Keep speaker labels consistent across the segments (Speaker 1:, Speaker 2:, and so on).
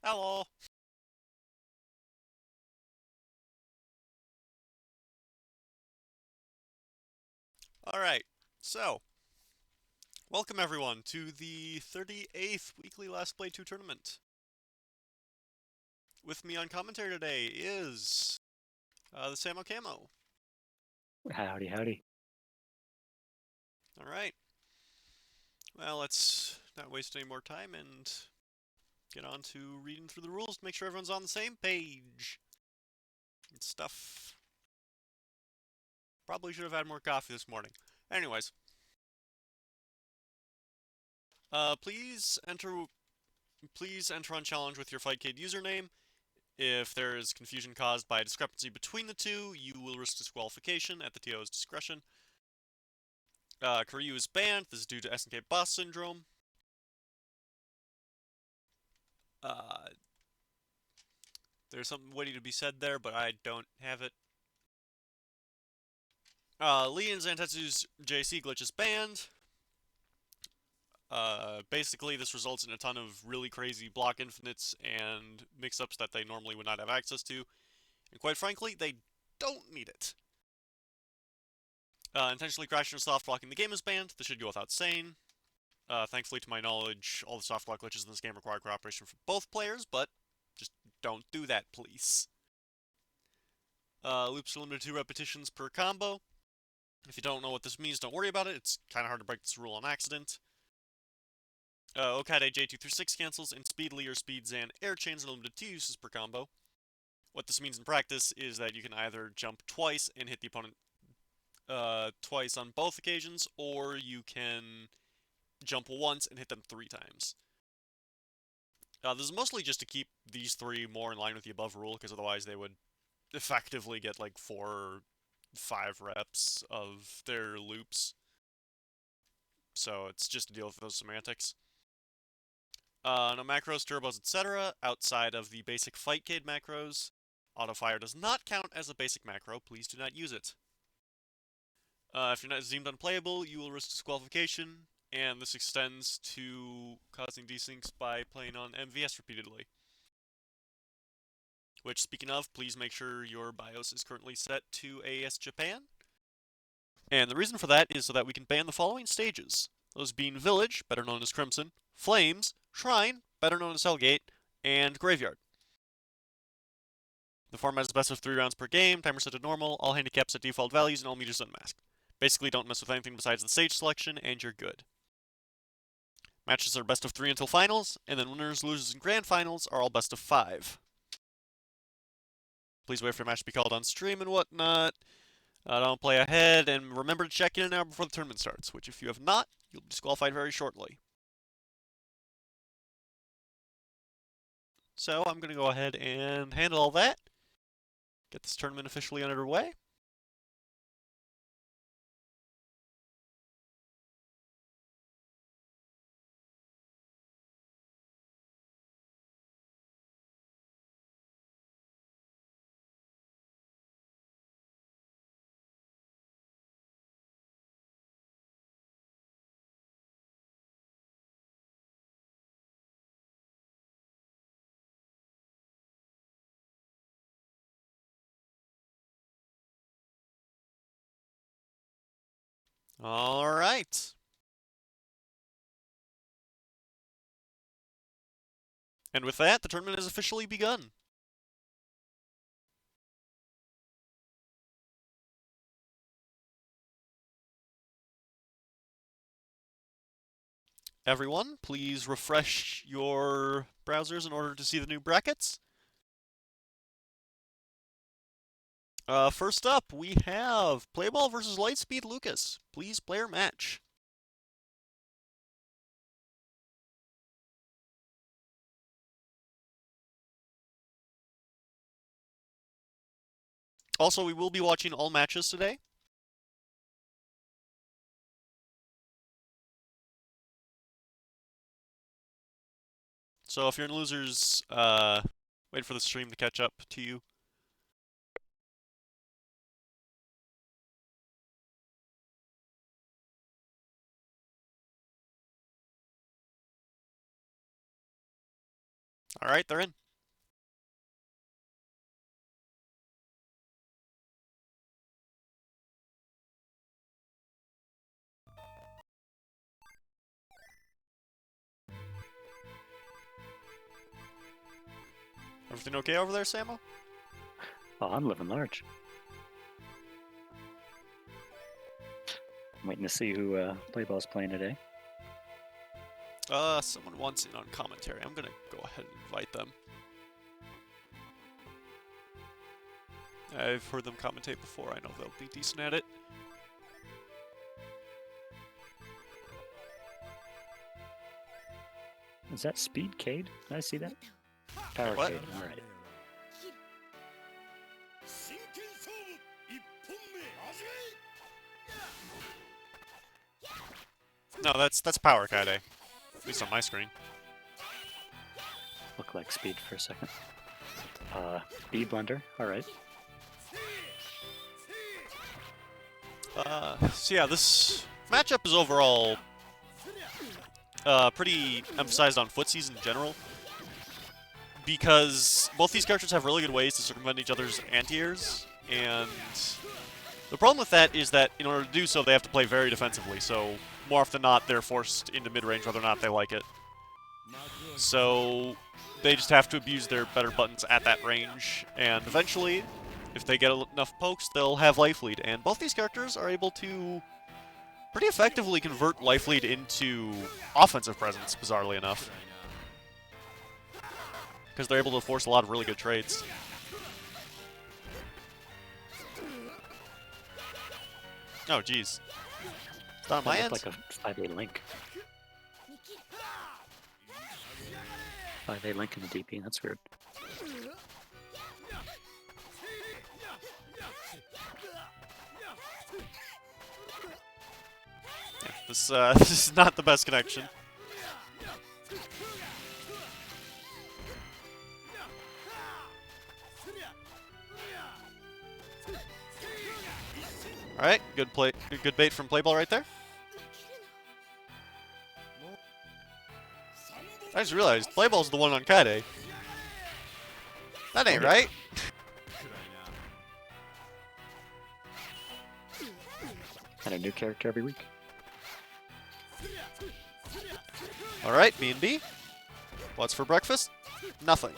Speaker 1: Hello. All right. So, welcome everyone to the 38th weekly Last Play 2 tournament. With me on commentary today is the Samo Camo.
Speaker 2: Howdy, howdy.
Speaker 1: All right. Well, let's not waste any more time and get on to reading through the rules to make sure everyone's on the same page and stuff. Probably should have had more coffee this morning. Anyways, uh, please enter please enter on challenge with your Fightcade username. If there is confusion caused by a discrepancy between the two, you will risk disqualification at the TO's discretion. Kiryu is banned. This is due to SNK boss syndrome. Uh, there's something witty to be said there, but I don't have it. Lee and Zantetsu's JC glitch is banned. Basically, this results in a ton of really crazy block infinites and mix-ups that they normally would not have access to. And quite frankly, they don't need it. Intentionally crashing or soft blocking the game is banned. This should go without saying. Thankfully, to my knowledge, all the soft lock glitches in this game require cooperation from both players, but just don't do that, please. Loops are limited to 2 repetitions per combo. If you don't know what this means, don't worry about it. It's kind of hard to break this rule on accident. Okade J2 through 6 cancels, and Speedly or Speed Zan air chains are limited to 2 uses per combo. What this means in practice is that you can either jump twice and hit the opponent twice on both occasions, or you can jump once and hit them 3 times. This is mostly just to keep these 3 more in line with the above rule, because otherwise they would effectively get like 4 or 5 reps of their loops. So it's just to deal with those semantics. No macros, turbos, etc. outside of the basic Fightcade macros. Autofire does not count as a basic macro. Please do not use it. If you're not deemed unplayable, you will risk disqualification, and this extends to causing desyncs by playing on MVS repeatedly. Which, speaking of, please make sure your BIOS is currently set to AES Japan. And the reason for that is so that we can ban the following stages. Those being Village, better known as Crimson, Flames, Shrine, better known as Hellgate, and Graveyard. The format is best of 3 rounds per game, timer set to normal, all handicaps at default values, and all meters unmasked. Basically, don't mess with anything besides the stage selection, and you're good. Matches are best of 3 until finals, and then winners, losers, and grand finals are all best of 5. Please wait for a match to be called on stream and whatnot. Don't play ahead, and remember to check in an hour before the tournament starts, which if you have not, you'll be disqualified very shortly. So I'm going to go ahead and handle all that, get this tournament officially underway. All right. And with that, the tournament has officially begun. Everyone, please refresh your browsers in order to see the new brackets. First up, we have Playball versus Lightspeed Lucas. Please player match. Also, we will be watching all matches today. So if you're in losers, wait for the stream to catch up to you. Alright, they're in. Everything okay over there, Samo?
Speaker 2: Oh, I'm living large. I'm waiting to see who Playball's playing today.
Speaker 1: Someone wants in on commentary. I'm gonna go ahead and invite them. I've heard them commentate before. I know they'll be decent at it.
Speaker 2: Is that Speed Cade? Did I see that? Power
Speaker 1: What?
Speaker 2: Cade, alright.
Speaker 1: No, that's Power Kaide. At least on my screen.
Speaker 2: Look like Speed for a second. B Blender, alright.
Speaker 1: So yeah, this matchup is overall pretty emphasized on footsies in general, because both these characters have really good ways to circumvent each other's anti-airs, and the problem with that is that in order to do so, they have to play very defensively, so more often than not, they're forced into mid-range whether or not they like it. So they just have to abuse their better buttons at that range, and eventually, if they get enough pokes, they'll have Life Lead, and both these characters are able to pretty effectively convert Life Lead into offensive presence, bizarrely enough. Because they're able to force a lot of really good trades. Oh, jeez. It's not on my
Speaker 2: That
Speaker 1: end?
Speaker 2: looked like a 5A link. 5A link in the DP, that's weird.
Speaker 1: Yeah, this is not the best connection. Alright, good play, good bait from Playball right there. I just realized Playball's the one on Kaide. That ain't right.
Speaker 2: And a new character every week.
Speaker 1: Alright, B&B. What's for breakfast? Nothing.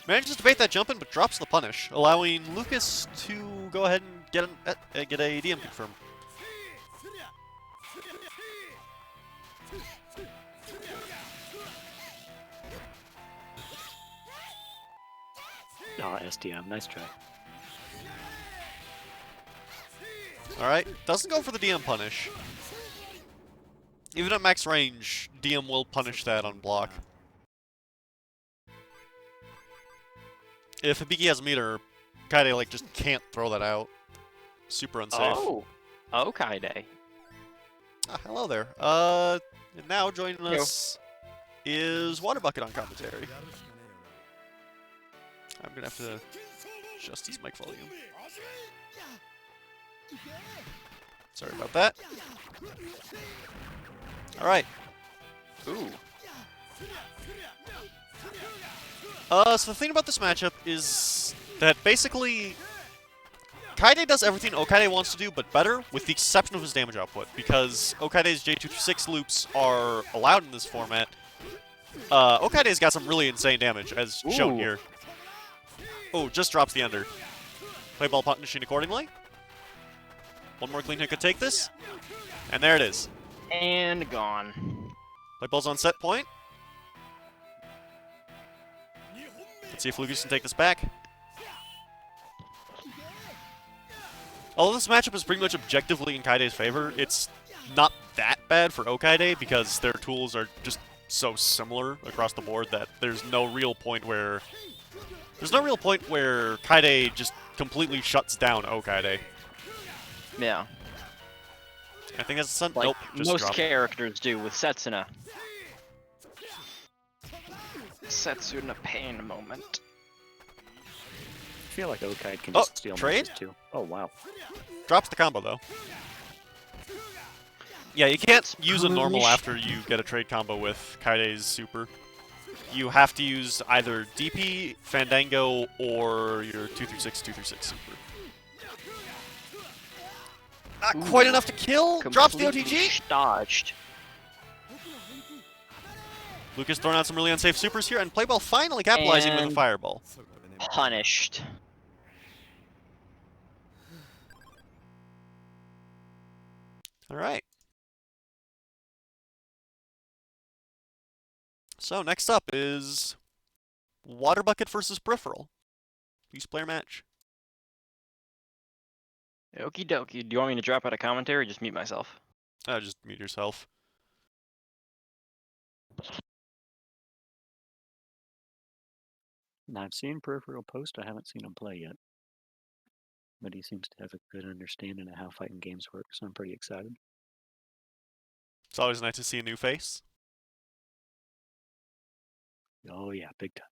Speaker 1: Manages to bait that jump in, but drops the punish, allowing Lucas to go ahead and get a DM confirm.
Speaker 2: Ah, SDM, nice try.
Speaker 1: Alright, doesn't go for the DM punish. Even at max range, DM will punish that on block. If Hibiki has meter, Kaide like just can't throw that out. Super unsafe.
Speaker 3: Oh, Kaide.
Speaker 1: Ah, hello there. And now joining us is Waterbucket on commentary. I'm gonna have to adjust his mic volume. Sorry about that. Alright.
Speaker 3: Ooh.
Speaker 1: So the thing about this matchup is that basically Kaide does everything Okaide wants to do, but better, with the exception of his damage output, because Okaide's J226 loops are allowed in this format. Okaide's got some really insane damage, as shown here. Oh, just drops the ender. Playball punishing accordingly. One more clean hit could take this. And there it is.
Speaker 3: And gone.
Speaker 1: Playball's on set point. Let's see if Lucas can take this back. Although this matchup is pretty much objectively in Kaide's favor, it's not that bad for Okaide because their tools are just so similar across the board that there's no real point where Kaide just completely shuts down Okaide.
Speaker 3: Yeah.
Speaker 1: I think that's a sun.
Speaker 3: Like
Speaker 1: Nope, just
Speaker 3: most
Speaker 1: dropped.
Speaker 3: characters do with Setsuna. Setsuna pain moment.
Speaker 2: I feel like Okaide can just steal
Speaker 1: trade?
Speaker 2: matches too. Oh, wow.
Speaker 1: Drops the combo though. Yeah, you can't use a normal
Speaker 3: Punish.
Speaker 1: after you get a trade combo with Kaide's super. you have to use either DP, Fandango, or your 236, 236 super. Not quite
Speaker 3: Ooh,
Speaker 1: enough to kill. Drops the
Speaker 3: completely
Speaker 1: OTG.
Speaker 3: dodged.
Speaker 1: Lucas throwing out some really unsafe supers here, and Playball finally capitalizing with a
Speaker 3: And
Speaker 1: fireball.
Speaker 3: punished.
Speaker 1: All right. So next up is Waterbucket versus Peripheral. Use player match.
Speaker 3: Okie dokie. Do you want me to drop out a commentary or just mute myself?
Speaker 1: Just mute yourself.
Speaker 2: I've seen Peripheral post. I haven't seen him play yet. But he seems to have a good understanding of how fighting games work, so I'm pretty excited.
Speaker 1: It's always nice to see a new face.
Speaker 2: Oh yeah, big time.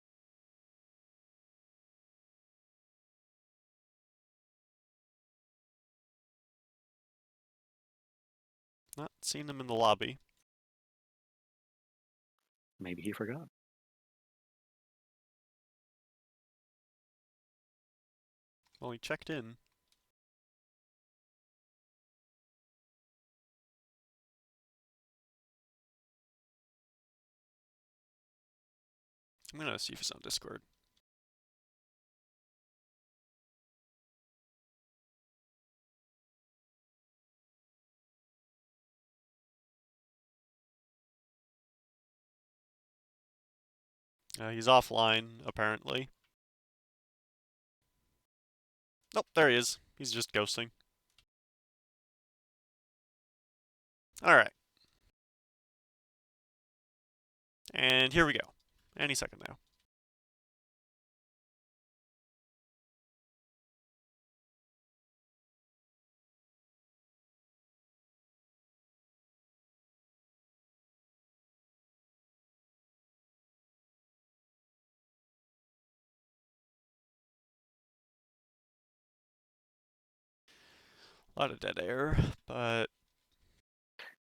Speaker 1: Not seen him in the lobby.
Speaker 2: Maybe he forgot.
Speaker 1: Well, he checked in. I'm gonna see if he's on Discord. He's offline, apparently. Nope, there he is. He's just ghosting. Alright. And here we go. Any second now. A lot of dead air, but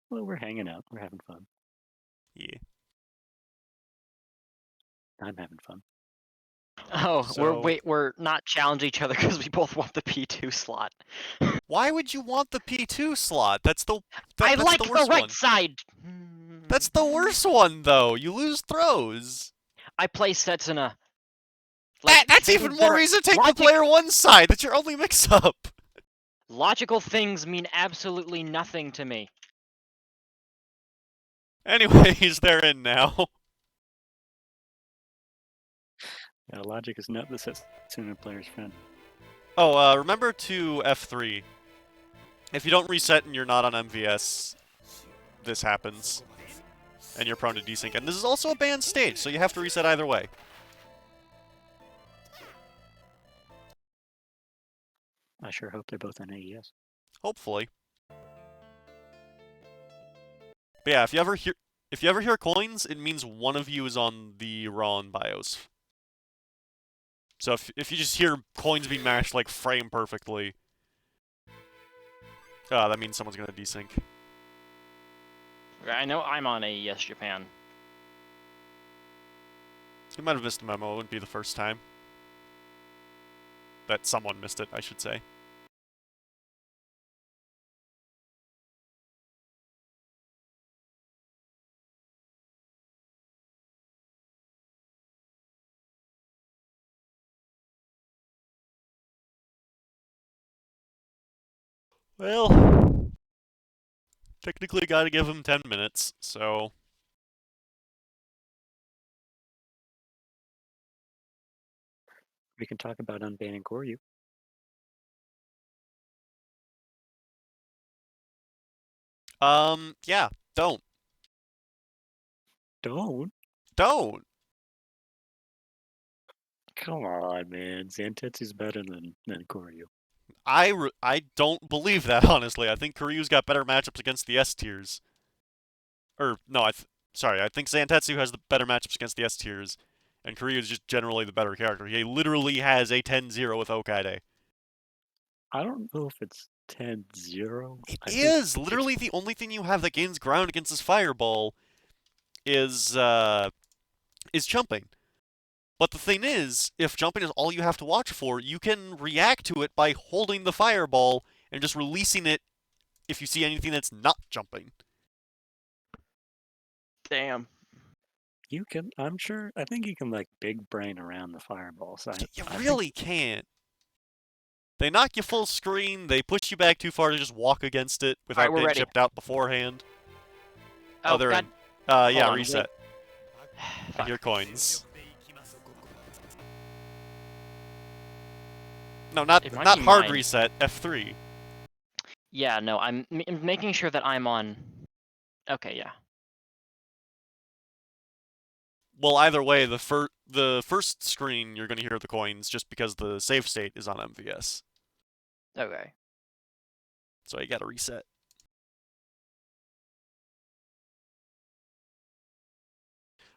Speaker 2: Well, we're hanging out. We're having fun.
Speaker 1: yeah.
Speaker 2: I'm having fun.
Speaker 3: Oh,
Speaker 1: So-
Speaker 3: we're not challenging each other because we both want the P2 slot.
Speaker 1: Why would you want the P2 slot? That's the
Speaker 3: I
Speaker 1: that's
Speaker 3: like
Speaker 1: the
Speaker 3: the
Speaker 1: worst
Speaker 3: right
Speaker 1: one.
Speaker 3: side.
Speaker 1: That's the worst one though. You lose throws.
Speaker 3: I play Setsuna.
Speaker 1: That's
Speaker 3: things
Speaker 1: even
Speaker 3: that
Speaker 1: more
Speaker 3: are
Speaker 1: reason to take the
Speaker 3: logic-
Speaker 1: player one side. That's your only mix-up.
Speaker 3: Logical things mean absolutely nothing to me.
Speaker 1: Anyways, they're in now.
Speaker 2: Yeah, logic is not the Setsuna player's friend.
Speaker 1: Oh, remember to F3. If you don't reset and you're not on MVS, this happens. And you're prone to desync. And this is also a banned stage, so you have to reset either way.
Speaker 2: I sure hope they're both on AES.
Speaker 1: Hopefully. But yeah, if you ever hear coins, it means one of you is on the raw and bios. So if you just hear coins being mashed like frame perfectly, that means someone's gonna desync.
Speaker 3: I know I'm on AES Japan.
Speaker 1: You might have missed a memo. It wouldn't be the first time that someone missed it, I should say. Well, technically gotta give him 10 minutes, so...
Speaker 2: We can talk about unbanning Koryu.
Speaker 1: Yeah, don't.
Speaker 2: Don't.
Speaker 1: Don't!
Speaker 2: Come on, man. Zantetsu's better than Koryu.
Speaker 1: I don't believe that, honestly. I think Karyu's got better matchups against the S tiers. Or, no, sorry, I think Zantetsu has the better matchups against the S tiers, and Karyu is just generally the better character. He literally has a 10-0 with Okaide.
Speaker 2: I don't know if it's 10-0.
Speaker 1: It is! Literally the only thing you have that gains ground against his Fireball is is jumping. But the thing is, if jumping is all you have to watch for, you can react to it by holding the fireball and just releasing it if you see anything that's not jumping.
Speaker 3: Damn.
Speaker 2: You can, I'm sure, I think you can like big brain around the fireballs.
Speaker 1: You
Speaker 2: I
Speaker 1: really can't. They knock you full screen, they push you back too far to just walk against it without
Speaker 3: we're
Speaker 1: being
Speaker 3: ready.
Speaker 1: chipped out beforehand.
Speaker 3: Oh,
Speaker 1: they're
Speaker 3: God.
Speaker 1: in. Yeah,
Speaker 3: on,
Speaker 1: reset. I
Speaker 3: Fuck.
Speaker 1: hear coins. No, not
Speaker 3: It might
Speaker 1: not
Speaker 3: be
Speaker 1: hard
Speaker 3: mine.
Speaker 1: reset, F3.
Speaker 3: Yeah, no, I'm making sure that I'm on. Okay, yeah.
Speaker 1: Well, either way, the first screen you're going to hear the coins just because the save state is on MVS.
Speaker 3: Okay.
Speaker 1: So you got to reset.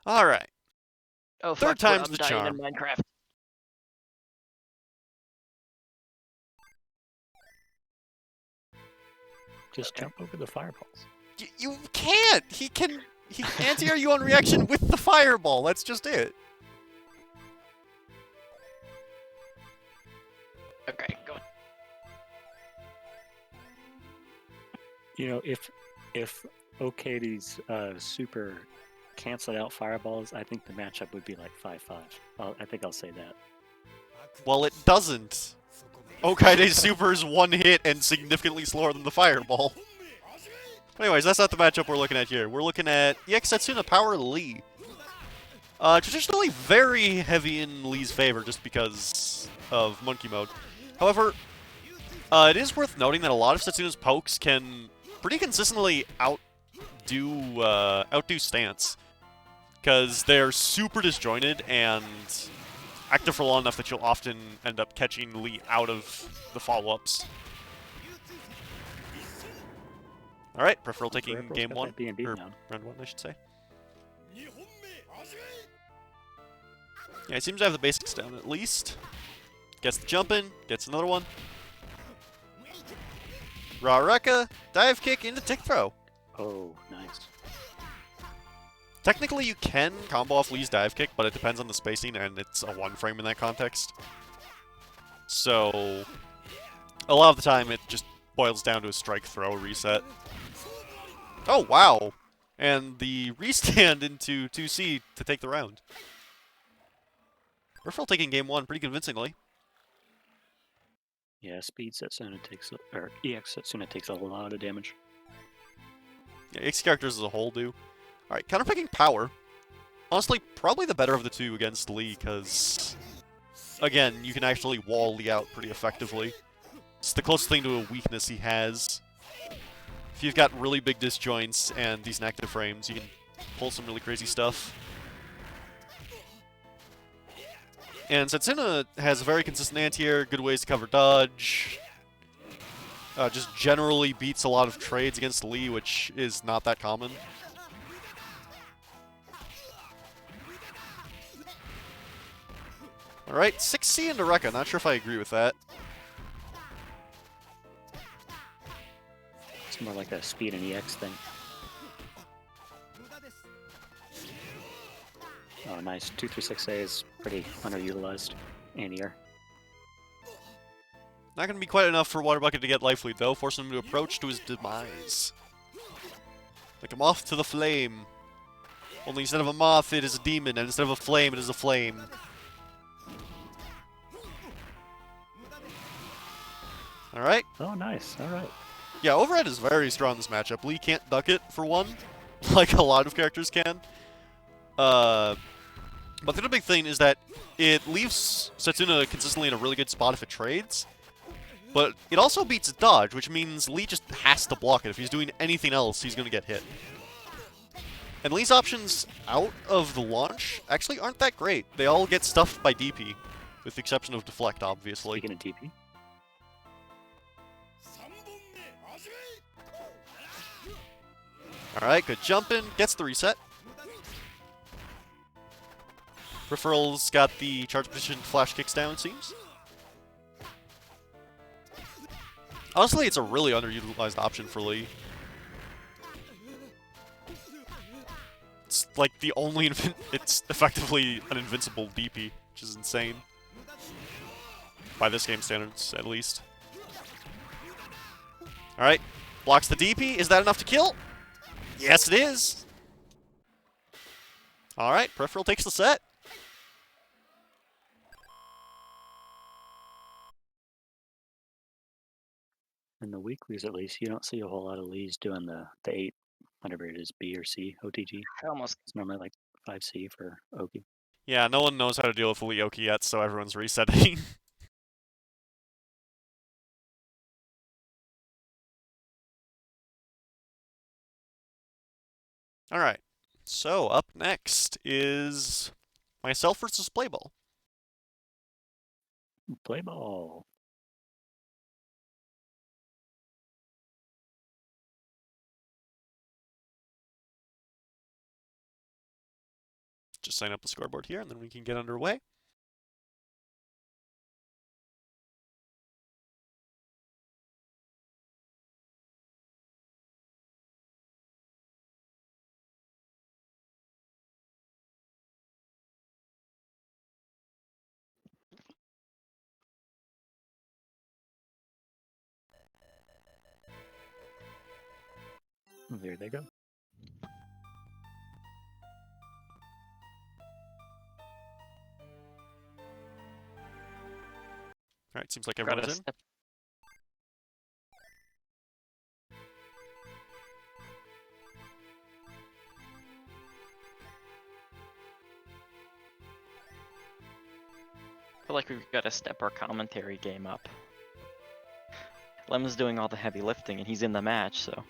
Speaker 1: All right.
Speaker 3: Oh,
Speaker 1: Third
Speaker 3: fuck,
Speaker 1: time's
Speaker 3: I'm
Speaker 1: the
Speaker 3: dying
Speaker 1: charm.
Speaker 3: in Minecraft.
Speaker 2: just jump over the fireballs.
Speaker 1: You can't. He can anti-air you on reaction with the fireball. That's just it.
Speaker 3: Okay, go.
Speaker 2: You know, if Okadi's super canceled out fireballs, I think the matchup would be like 5-5. I think I'll say that.
Speaker 1: Well, it doesn't. Okaide's super is one hit and significantly slower than the fireball. Anyways, that's not the matchup we're looking at here. We're looking at EX Setsuna Power Lee. Traditionally very heavy in Lee's favor just because of Monkey Mode. However, it is worth noting that a lot of Setsuna's pokes can pretty consistently outdo stance. Because they're super disjointed and active for long enough that you'll often end up catching Lee out of the follow-ups. Alright, Peripheral taking
Speaker 2: Peripheral's
Speaker 1: game
Speaker 2: got
Speaker 1: 1,
Speaker 2: that B&B
Speaker 1: or
Speaker 2: now.
Speaker 1: round 1, I should say. Yeah, he seems to have the basics down at least. Gets the jump in, gets another one. Raw Rekka, dive kick into tick throw.
Speaker 2: Oh, nice.
Speaker 1: Technically, you can combo off Lee's dive kick, but it depends on the spacing, and it's a one frame in that context. So, a lot of the time, it just boils down to a strike throw reset. Oh, wow! And the restand into 2C to take the round. Peripheral taking game 1 pretty convincingly.
Speaker 2: Yeah, speed Setsuna takes, or EX Setsuna takes a lot of damage.
Speaker 1: Yeah, X characters as a whole do. Alright, counterpicking power. Honestly, probably the better of the two against Lee, because, again, you can actually wall Lee out pretty effectively. It's the closest thing to a weakness he has. If you've got really big disjoints and decent active frames, you can pull some really crazy stuff. And Setsuna has a very consistent anti-air, good ways to cover dodge. Just generally beats a lot of trades against Lee, which is not that common. Alright, 6C into Rekka. Not sure if I agree with that.
Speaker 2: It's more like a speed and EX thing. Oh, nice. 236A is pretty underutilized. Anti-air.
Speaker 1: Not going to be quite enough for Waterbucket to get life lead, though, forcing him to approach to his demise. Like a moth to the flame. Only instead of a moth, it is a demon, and instead of a flame, it is a flame. Alright.
Speaker 2: Oh, nice. Alright.
Speaker 1: Yeah, overhead is very strong in this matchup. Lee can't duck it, for one, like a lot of characters can. But the other big thing is that it leaves Setsuna consistently in a really good spot if it trades. But it also beats dodge, which means Lee just has to block it. If he's doing anything else, he's going to get hit. And Lee's options out of the launch actually aren't that great. They all get stuffed by DP, with the exception of Deflect, obviously.
Speaker 2: Speaking of DP.
Speaker 1: Alright, good jumping. Gets the reset. Peripheral's got the charge position flash kicks down, it seems. Honestly, it's a really underutilized option for Lee. It's like the only it's effectively an invincible DP, which is insane. By this game standards, at least. Alright, blocks the DP. Is that enough to kill? Yes, it is! Alright, Peripheral takes the set.
Speaker 2: In the weeklies, at least, you don't see a whole lot of Lees doing the 8, whatever it is, B or C, OTG.
Speaker 3: I almost
Speaker 2: It's normally like 5C for Oki.
Speaker 1: Yeah, no one knows how to deal with Lee Oki yet, so everyone's resetting. Alright, so up next is myself versus Playball.
Speaker 2: Play ball.
Speaker 1: Just sign up the scoreboard here, and then we can get underway.
Speaker 2: There they go.
Speaker 1: Alright, seems like
Speaker 3: gotta
Speaker 1: everyone's in.
Speaker 3: step. I feel like we've got to step our commentary game up. Lem's doing all the heavy lifting, and he's in the match, so.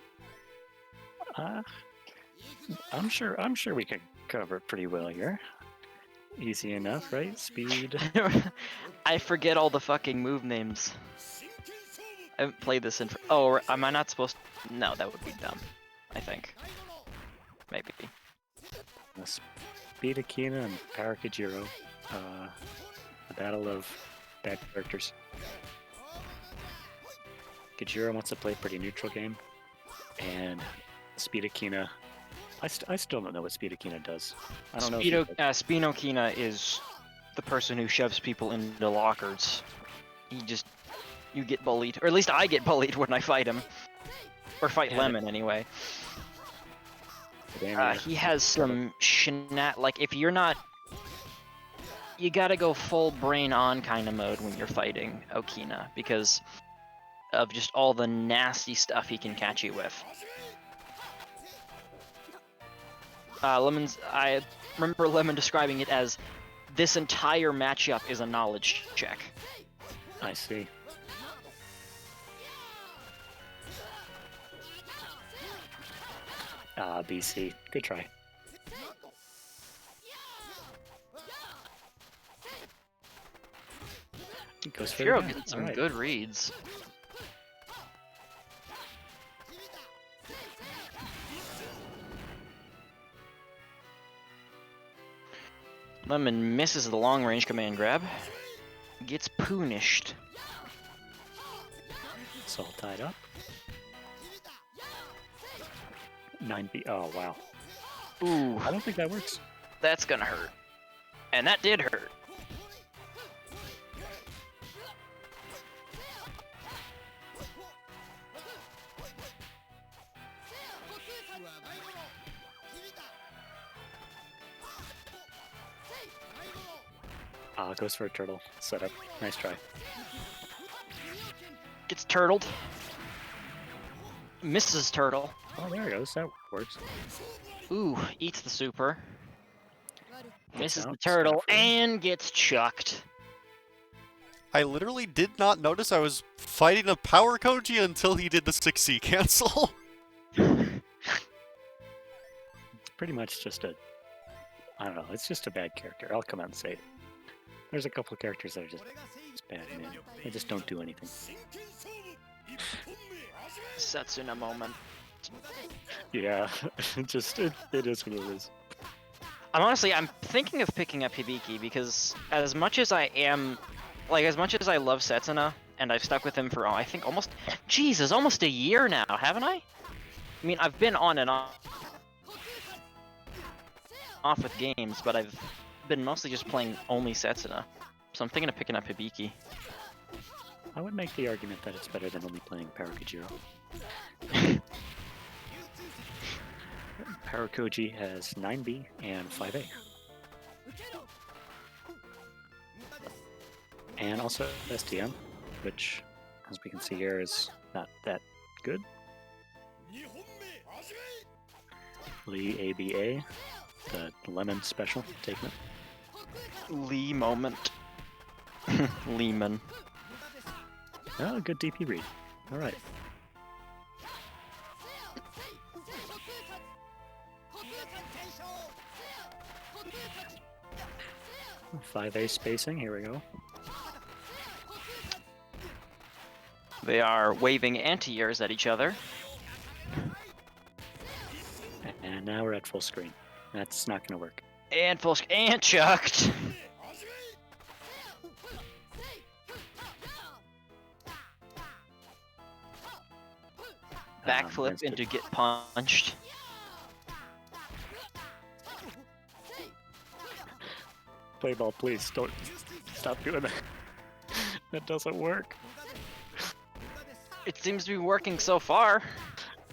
Speaker 2: I'm sure we could cover it pretty well here. Easy enough, right? Speed.
Speaker 3: I forget all the fucking move names. I haven't played this in. Oh, am I not supposed to? No, that would be dumb. I think. Maybe.
Speaker 2: Speed Akina and Power Kajiro. The battle of bad characters. Kajiro wants to play a pretty neutral game, and Speed Akina. I still don't know what Speed Akina does. I don't know.
Speaker 3: Speed Okina is the person who shoves people into lockers. You get bullied, or at least I get bullied when I fight him, or fight Lemon anyway. He has some like if you're not, you gotta go full brain on kind of mode when you're fighting Okina because of just all the nasty stuff he can catch you with. I remember Lemon describing it as, this entire matchup is a knowledge check.
Speaker 2: I see. BC. Good try. Goes for
Speaker 3: Shiro
Speaker 2: the
Speaker 3: getting some
Speaker 2: right.
Speaker 3: good reads. Lemon misses the long-range command grab. Gets punished.
Speaker 2: It's all tied up. 9B. Oh, wow.
Speaker 3: Ooh,
Speaker 2: I don't think that works.
Speaker 3: that's gonna hurt. And that did hurt.
Speaker 2: Goes for a turtle. Setup. Nice try.
Speaker 3: Gets turtled. Misses turtle.
Speaker 2: Oh, there it goes. That works.
Speaker 3: Ooh, eats the super. Misses
Speaker 2: out,
Speaker 3: the turtle
Speaker 2: scot-free.
Speaker 3: and gets chucked.
Speaker 1: I literally did not notice I was fighting a Power Koji until he did the 6C cancel.
Speaker 2: It's pretty much just a... I don't know. It's just a bad character. I'll come out and say it. There's a couple of characters that are just bad, man. They just don't do anything.
Speaker 3: Setsuna moment.
Speaker 2: Yeah, it is what it is.
Speaker 3: I'm thinking of picking up Hibiki because as much as I love Setsuna, and I've stuck with him for, I think almost a year now, haven't I? I mean, I've been on and off. off with games, but I've been mostly just playing only Setsuna. So I'm thinking of picking up Hibiki.
Speaker 2: I would make the argument that it's better than only playing Parakujiro. Parakuji has 9B and 5A. And also STM, which, as we can see here, is not that good. Lee ABA, the lemon special, taking it.
Speaker 3: Lee moment. Lehman.
Speaker 2: Oh, good DP read. Alright. 5A spacing, here we go.
Speaker 3: They are waving anti-airs at each other.
Speaker 2: And now we're at full screen. That's not going to work.
Speaker 3: And and chucked. Backflip into get punched.
Speaker 2: Play ball, please. Don't stop doing that. That doesn't work.
Speaker 3: It seems to be working so far.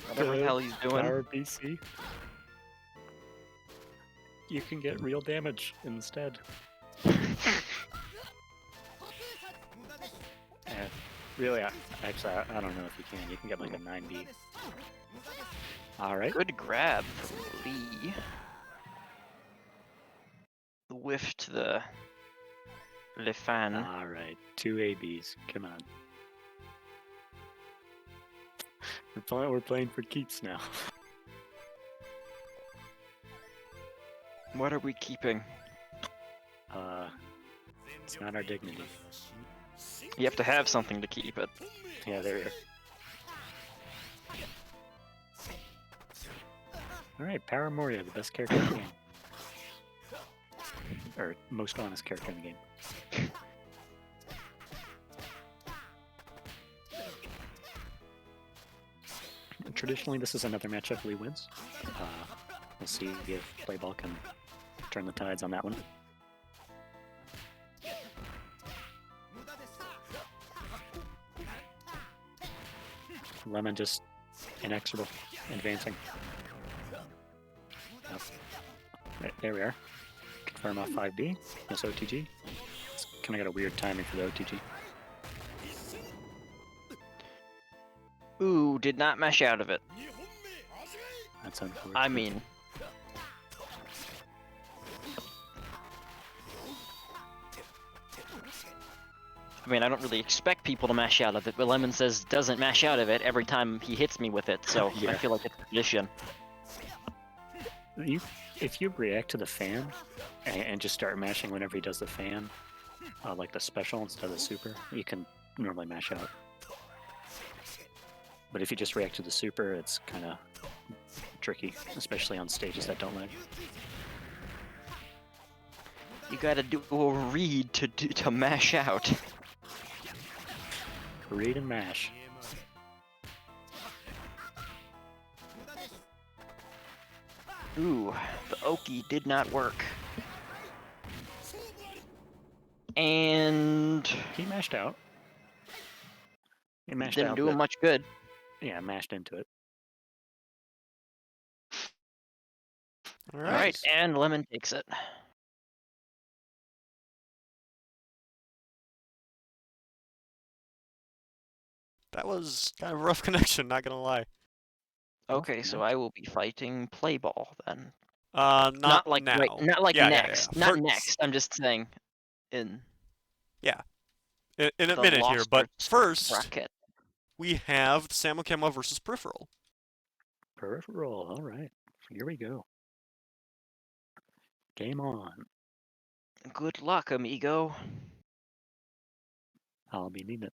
Speaker 3: Whatever the hell he's doing.
Speaker 2: Power BC. You can get real damage instead. And really, actually, I don't know if you can. You can get like a 9B. Alright.
Speaker 3: Good grab from Lee. Whiffed the fan.
Speaker 2: Alright, 2 ABs. Come on. We're playing for keeps now.
Speaker 3: What are we keeping?
Speaker 2: It's not our dignity.
Speaker 3: You have to have something to keep it.
Speaker 2: Yeah, there we are. Alright, Paramoria, the best character in the game. Or most honest character in the game. Traditionally, this is another matchup Lee wins. We'll see if Playball can turn the tides on that one. Lemon just inexorable, advancing. Yep. Right, there we are. Confirm off 5B. This OTG. It's kind of got a weird timing for the OTG.
Speaker 3: Ooh, did not mesh out of it.
Speaker 2: That's unfortunate.
Speaker 3: I mean... I don't really expect people to mash out of it, but Lemon says doesn't mash out of it every time he hits me with it, so
Speaker 2: Yeah.
Speaker 3: I feel like it's a tradition.
Speaker 2: If you react to the fan and just start mashing whenever he does the fan, like the special instead of the super, you can normally mash out. But if you just react to the super, it's kind of tricky, especially on stages that don't lag.
Speaker 3: You gotta do a read to mash out.
Speaker 2: Read and mash.
Speaker 3: Ooh, the Oki did not work. And...
Speaker 2: He mashed out. He mashed
Speaker 3: didn't
Speaker 2: out.
Speaker 3: do him much good.
Speaker 2: Yeah, mashed into it.
Speaker 3: Alright, and Lemon takes it.
Speaker 1: That was kind of a rough connection, not gonna lie.
Speaker 3: Okay, so I will be fighting Playball then.
Speaker 1: Not
Speaker 3: like
Speaker 1: now.
Speaker 3: Right, not like
Speaker 1: Yeah,
Speaker 3: next.
Speaker 1: yeah.
Speaker 3: Not
Speaker 1: First-
Speaker 3: next. I'm just saying in
Speaker 1: In a
Speaker 3: the
Speaker 1: minute here,
Speaker 3: Lost
Speaker 1: but
Speaker 3: Arts
Speaker 1: first
Speaker 3: bracket.
Speaker 1: we have Samokema versus Peripheral.
Speaker 2: Peripheral, alright. Here we go. Game on.
Speaker 3: Good luck, amigo.
Speaker 2: I'll be needing it.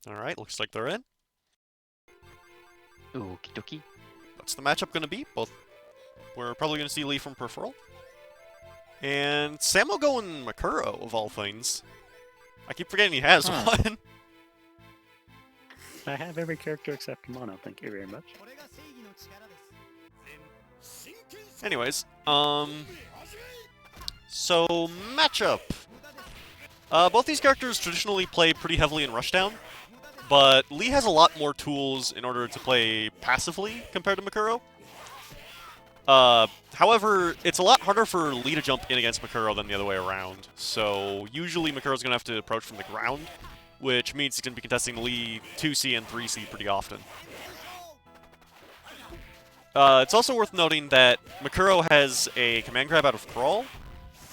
Speaker 1: Alright, looks like they're in.
Speaker 3: Okie dokie.
Speaker 1: What's the matchup gonna be? We're probably gonna see Lee from Peripheral. And Samo going Makuro, of all things. I keep forgetting he has
Speaker 3: Huh.
Speaker 1: one.
Speaker 2: I have every character except Kimono. Thank you very much.
Speaker 1: Anyways, so matchup. Both these characters traditionally play pretty heavily in Rushdown, but Lee has a lot more tools in order to play passively compared to Makuro. However, it's a lot harder for Lee to jump in against Makuro than the other way around. So usually Makuro's going to have to approach from the ground, which means he's going to be contesting Lee 2C and 3C pretty often. It's also worth noting that Makuro has a command grab out of Crawl,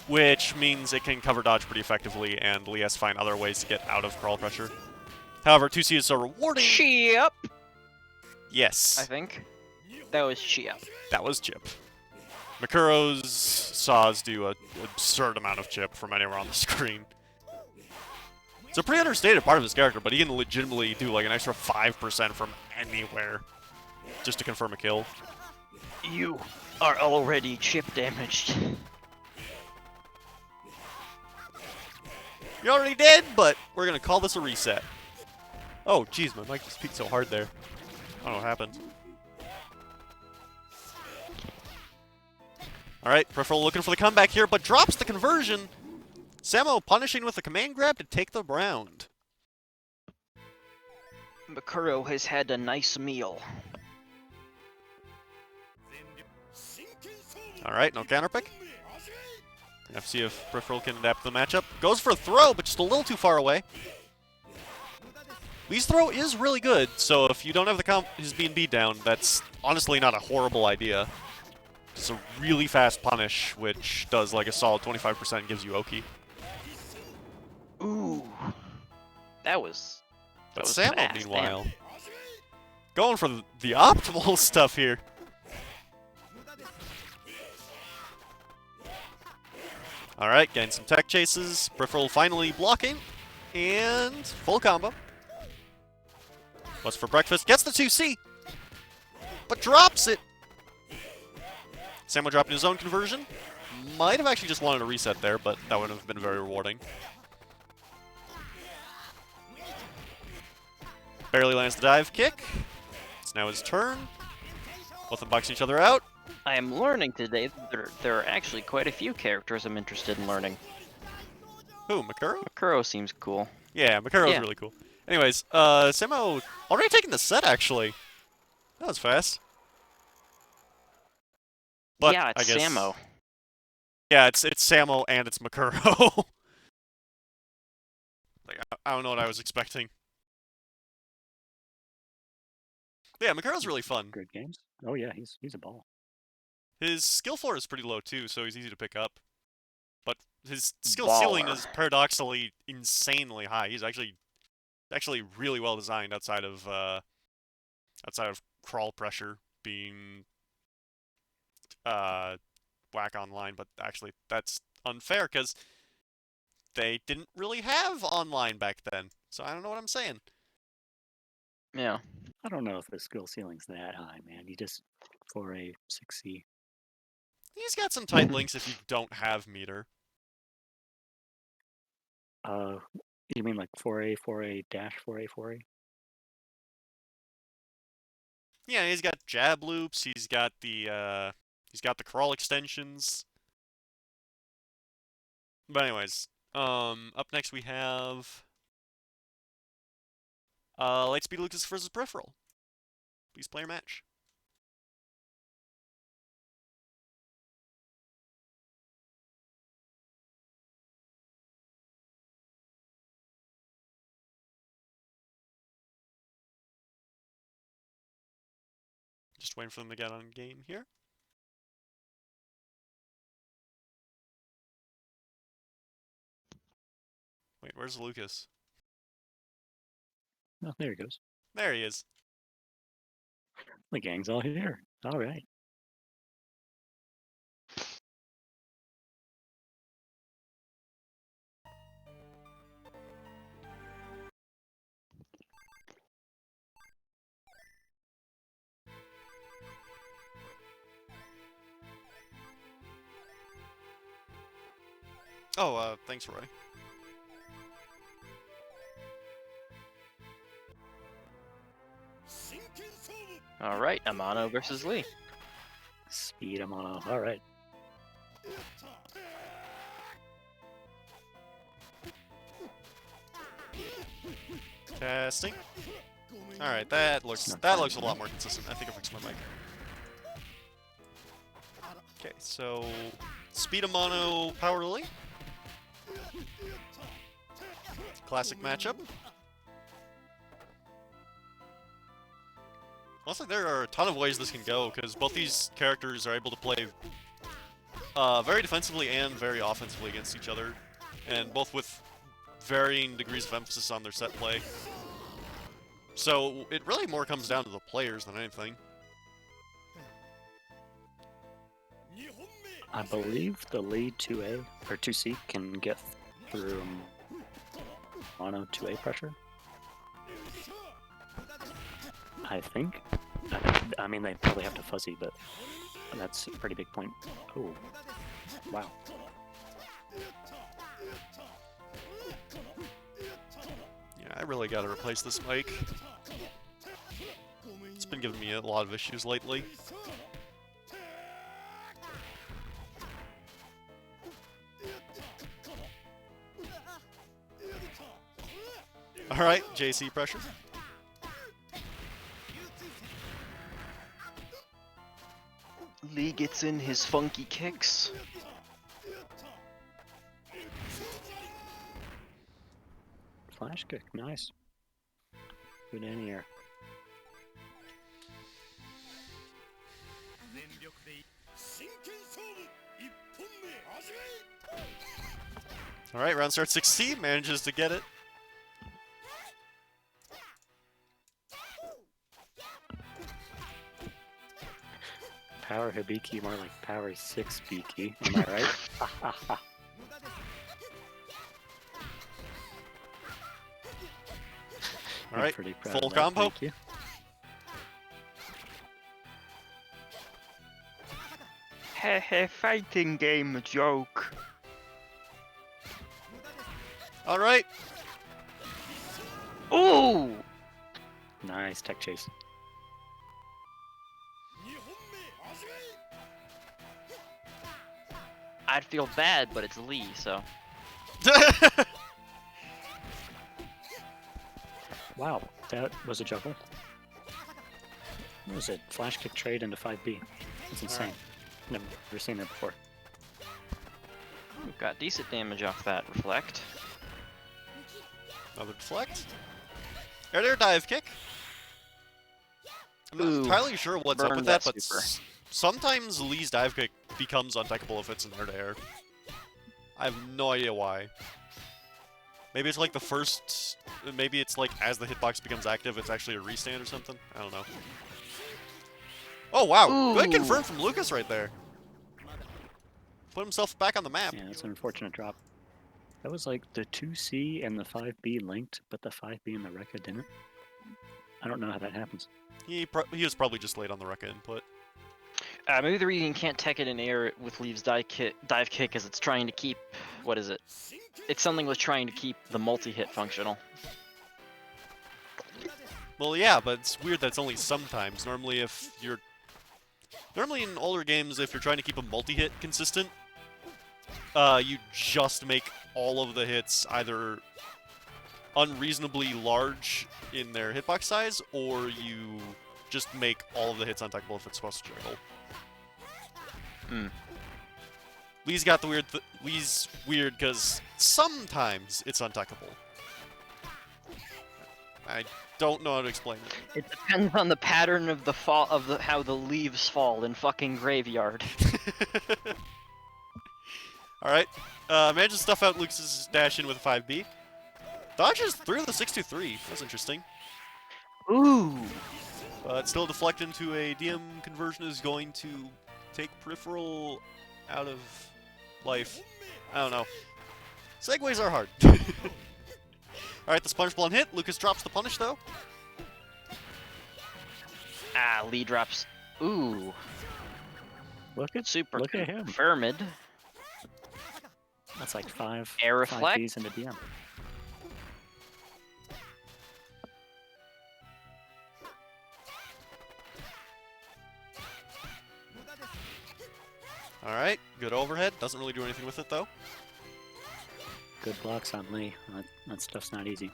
Speaker 1: which means it can cover dodge pretty effectively, and Lee has to find other ways to get out of Crawl pressure. However, 2C is so rewarding.
Speaker 3: Chip! I
Speaker 1: Yes,
Speaker 3: think. That was Chip.
Speaker 1: that was chip. Makuro's saws do an absurd amount of chip from anywhere on the screen. It's a pretty understated part of his character, but he can legitimately do like an extra 5% from anywhere just to confirm a kill.
Speaker 3: You are already chip damaged.
Speaker 1: You already did, but we're gonna call this a reset. Oh, jeez, my mic just peaked so hard there. I don't know what happened. Alright, Peripheral looking for the comeback here, but drops the conversion. Samo punishing with a command grab to take the round.
Speaker 3: Makuro has had a nice meal.
Speaker 1: Alright, no counter pick. Have to see if Peripheral can adapt to the matchup. Goes for a throw, but just a little too far away. Lee's throw is really good, so if you don't have his B&B down, that's honestly not a horrible idea. It's a really fast punish, which does like a solid 25% and gives you Oki.
Speaker 3: Ooh. That was
Speaker 1: But
Speaker 3: was
Speaker 1: Samo,
Speaker 3: fast,
Speaker 1: meanwhile, going for the optimal stuff here. Alright, getting some tech chases. Peripheral finally blocking. And full combo. What's for breakfast? Gets the 2C. But drops it. Samo dropping his own conversion. Might have actually just wanted a reset there, but that would have been very rewarding. Barely lands the dive kick. It's now his turn. Both them boxing each other out.
Speaker 3: I am learning today that there are actually quite a few characters I'm interested in learning.
Speaker 1: Who, Makuro?
Speaker 3: Makuro seems cool.
Speaker 1: Yeah, Makuro's
Speaker 3: Yeah.
Speaker 1: really cool. Anyways, Samo already taking the set, actually. That was fast. But
Speaker 3: yeah, it's
Speaker 1: I guess,
Speaker 3: Samo.
Speaker 1: Yeah, it's Samo and it's Makuro. Like, I don't know what I was expecting. But yeah, Makuro's really fun.
Speaker 2: Good games. Oh yeah, he's a ball.
Speaker 1: His skill floor is pretty low too, so he's easy to pick up. But his skill
Speaker 3: Baller.
Speaker 1: ceiling is paradoxically insanely high. He's actually really well designed outside of crawl pressure being whack online, but actually that's unfair because they didn't really have online back then. So I don't know what I'm saying.
Speaker 3: Yeah.
Speaker 2: I don't know if the skill ceiling's that high, man. You just 4A 6C.
Speaker 1: He's got some tight links if you don't have meter.
Speaker 2: You mean like 4A 4A dash 4A 4A?
Speaker 1: Yeah, he's got jab loops. He's got the crawl extensions. But anyways, up next we have Lightspeed Lucas versus Peripheral. Please play your match. Just waiting for them to get on game here. Wait, where's Lucas?
Speaker 2: Oh, there he goes.
Speaker 1: There he is.
Speaker 2: The gang's all here. All right.
Speaker 1: Oh, thanks, Roy.
Speaker 3: All right, Amano versus Lee.
Speaker 2: Speed Amano. All right.
Speaker 1: Testing. All right, that looks a lot more consistent. I think I fixed my mic. Okay, so speed of mono, power Lily. Classic matchup. Honestly, there are a ton of ways this can go because both these characters are able to play very defensively and very offensively against each other, and both with varying degrees of emphasis on their set play. So it really more comes down to the players than anything.
Speaker 2: I believe the lead 2A or 2C can get through mono 2A pressure. I think. I mean, they probably have to fuzzy, but that's a pretty big point. Oh, wow.
Speaker 1: Yeah, I really gotta replace this mic. It's been giving me a lot of issues lately. Alright, JC pressure.
Speaker 3: Lee gets in his funky kicks.
Speaker 2: Flash kick, nice. Good in here.
Speaker 1: Alright, round start 6C, manages to get it.
Speaker 2: Power Hibiki, more like Power 6 Biki. Am I right?
Speaker 1: Alright,
Speaker 2: pretty proud
Speaker 1: full
Speaker 2: of that,
Speaker 1: combo.
Speaker 2: thank you.
Speaker 3: Hehe, fighting game joke.
Speaker 1: Alright.
Speaker 3: Ooh!
Speaker 2: Nice tech chase.
Speaker 3: I'd feel bad, but it's Lee, so.
Speaker 2: Wow, that was a juggle. What was it? Flash kick trade into 5B. That's insane. Never seen that before.
Speaker 3: We've got decent damage off that reflect.
Speaker 1: Another deflect. Air dive kick. I'm not
Speaker 3: Ooh,
Speaker 1: entirely sure what's up
Speaker 3: burned
Speaker 1: with that,
Speaker 3: that
Speaker 1: but
Speaker 3: super.
Speaker 1: sometimes Lee's dive kick becomes untechable if it's in air to air. I have no idea why. Maybe it's like the first... Maybe it's like as the hitbox becomes active, it's actually a restand or something? I don't know. Oh, wow.
Speaker 3: Ooh.
Speaker 1: Good confirm from Lucas right there. Put himself back on the map.
Speaker 2: Yeah, that's an unfortunate drop. That was like the 2C and the 5B linked, but the 5B and the Rekka didn't. I don't know how that happens.
Speaker 1: He was probably just late on the Rekka input.
Speaker 3: Maybe the reason you can't tech it in air with Lee's dive kick is it's trying to keep... What is it? It's something with trying to keep the multi-hit functional.
Speaker 1: Well, yeah, but it's weird that it's only sometimes. Normally, in older games, if you're trying to keep a multi-hit consistent, you just make all of the hits either unreasonably large in their hitbox size, or you just make all of the hits untechable if it's supposed to juggle. Lee's got the weird... Lee's weird because sometimes it's untechable. I don't know how to explain it.
Speaker 3: It depends on the pattern of the fall of how the leaves fall in fucking graveyard.
Speaker 1: Alright. Manages to stuff out Lucas's dash in with a 5B. Dodges through the 623. That's interesting.
Speaker 3: Ooh!
Speaker 1: But still deflect into a DM conversion is going to take peripheral out of life. I don't know. Segways are hard. Alright, the sponge blunt hit. Lucas drops the punish though.
Speaker 3: Ah, Lee drops. Ooh.
Speaker 2: Look at him.
Speaker 3: Confirmed.
Speaker 2: That's like five
Speaker 3: Air
Speaker 2: 5
Speaker 3: reflect.
Speaker 2: Bs into DM.
Speaker 1: Alright, good overhead. Doesn't really do anything with it, though.
Speaker 2: Good blocks on Lee. That stuff's not easy.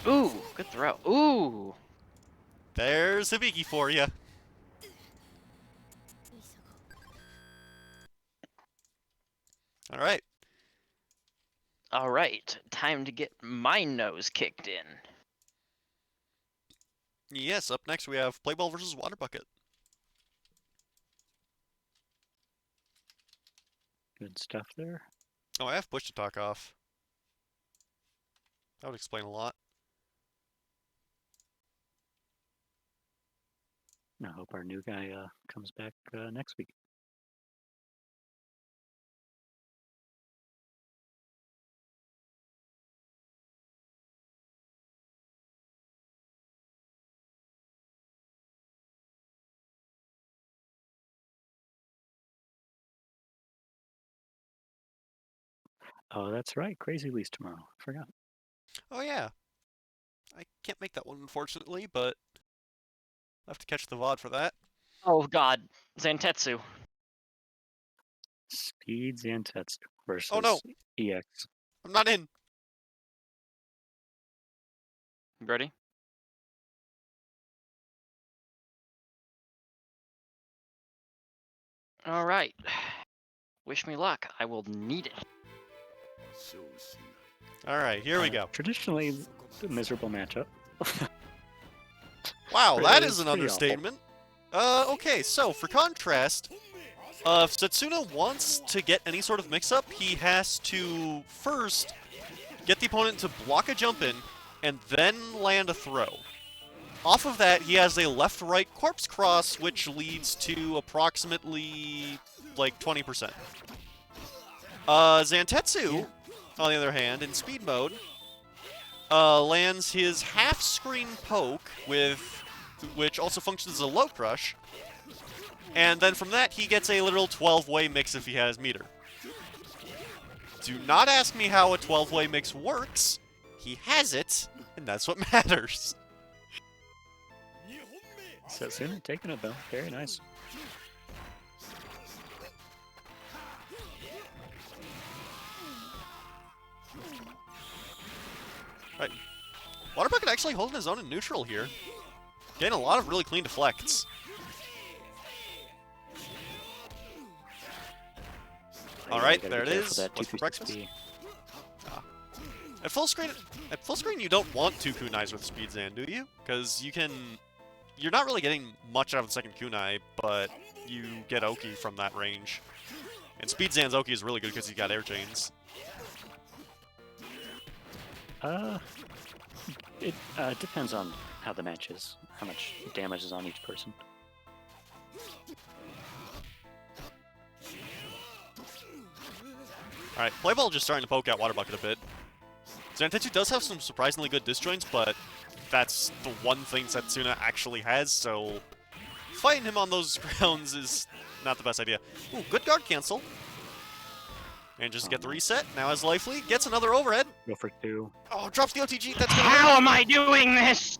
Speaker 3: Ooh, good throw. Ooh.
Speaker 1: There's Hibiki for you. Alright.
Speaker 3: All right, time to get my nose kicked in.
Speaker 1: Yes, up next we have Playball versus Waterbucket.
Speaker 2: Good stuff there.
Speaker 1: Oh, I have push to talk off. That would explain a lot.
Speaker 2: I hope our new guy comes back next week. Oh, that's right. Crazy Lee's tomorrow. I forgot.
Speaker 1: Oh, yeah. I can't make that one, unfortunately, but I'll have to catch the VOD for that.
Speaker 3: Oh God, Zantetsu.
Speaker 2: Speed Zantetsu versus
Speaker 1: Oh, no.
Speaker 2: EX.
Speaker 1: I'm not in.
Speaker 3: You ready? All right. Wish me luck. I will need it.
Speaker 1: Alright, here we go.
Speaker 2: Traditionally, a miserable matchup.
Speaker 1: Wow,
Speaker 2: Pretty-
Speaker 1: that
Speaker 2: it's
Speaker 1: is an
Speaker 2: pretty awful.
Speaker 1: understatement. Okay, so for contrast, if Setsuna wants to get any sort of mix-up, he has to first get the opponent to block a jump in, and then land a throw. Off of that, he has a left-right corpse cross, which leads to approximately, like, 20%. Zantetsu, on the other hand, in speed mode, lands his half-screen poke, which also functions as a low crush, and then from that, he gets a literal 12-way mix if he has meter. Do not ask me how a 12-way mix works. He has it, and that's what matters.
Speaker 2: Setsuna taking it though. Very nice.
Speaker 1: Right. Waterbucket actually holding his own in neutral here. Getting a lot of really clean deflects. Alright, there it is. What's for breakfast? At full screen, you don't want two kunais with Speed Zan, do you? Because you're not really getting much out of the second kunai, but you get Oki from that range. And Speed Zan's Oki is really good because he's got air chains.
Speaker 2: It depends on how the match is, how much damage is on each person.
Speaker 1: Alright, Playball just starting to poke out Waterbucket a bit. Zantetsu does have some surprisingly good disjoints, but that's the one thing Setsuna actually has, so fighting him on those grounds is not the best idea. Ooh, good guard cancel. And just get the reset. Now has Life Lead, gets another overhead.
Speaker 2: Go for 2.
Speaker 1: Oh, drops the OTG, that's gonna
Speaker 3: How
Speaker 1: hurt.
Speaker 3: am I doing this?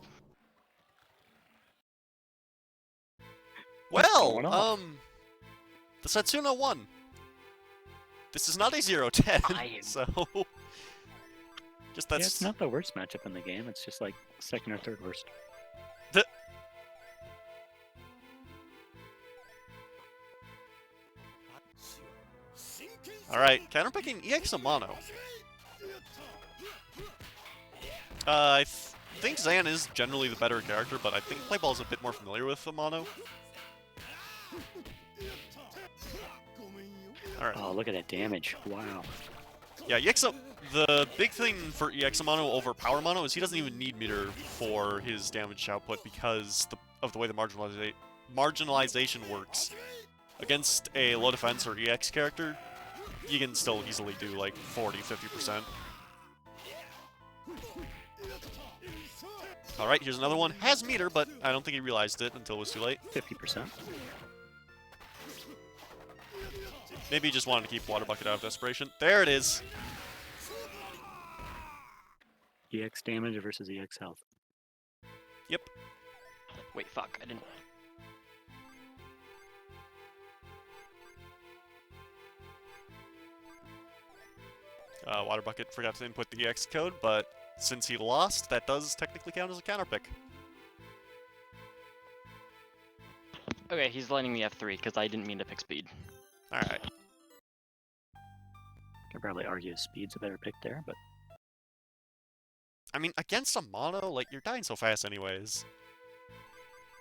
Speaker 2: going
Speaker 1: Well,
Speaker 2: off?
Speaker 1: the Setsuna won. This is not a 0-10,
Speaker 3: I-
Speaker 1: so just
Speaker 2: Yeah,
Speaker 1: that's
Speaker 2: it's not the worst matchup in the game. It's just like second or third worst.
Speaker 1: Alright, counterpicking EX Amano. I think Zan is generally the better character, but I think Playball is a bit more familiar with Amano. Alright.
Speaker 2: Oh, look at that damage. Wow.
Speaker 1: Yeah, the big thing for EX Amano over Power Amano is he doesn't even need meter for his damage output because of the way the marginalization works. Against a low defense or EX character, you can still easily do like 40-50%. Alright, here's another one. Has meter, but I don't think he realized it until it was too late.
Speaker 2: 50%.
Speaker 1: Maybe he just wanted to keep Waterbucket out of desperation. There it is.
Speaker 2: EX damage versus EX health.
Speaker 1: Yep.
Speaker 3: Wait, fuck, I didn't.
Speaker 1: Waterbucket forgot to input the EX code, but since he lost, that does technically count as a counter pick.
Speaker 3: Okay, he's letting me F3 because I didn't mean to pick speed.
Speaker 1: Alright.
Speaker 2: Could probably argue speed's a better pick there, but
Speaker 1: I mean, against a mono, like, you're dying so fast anyways.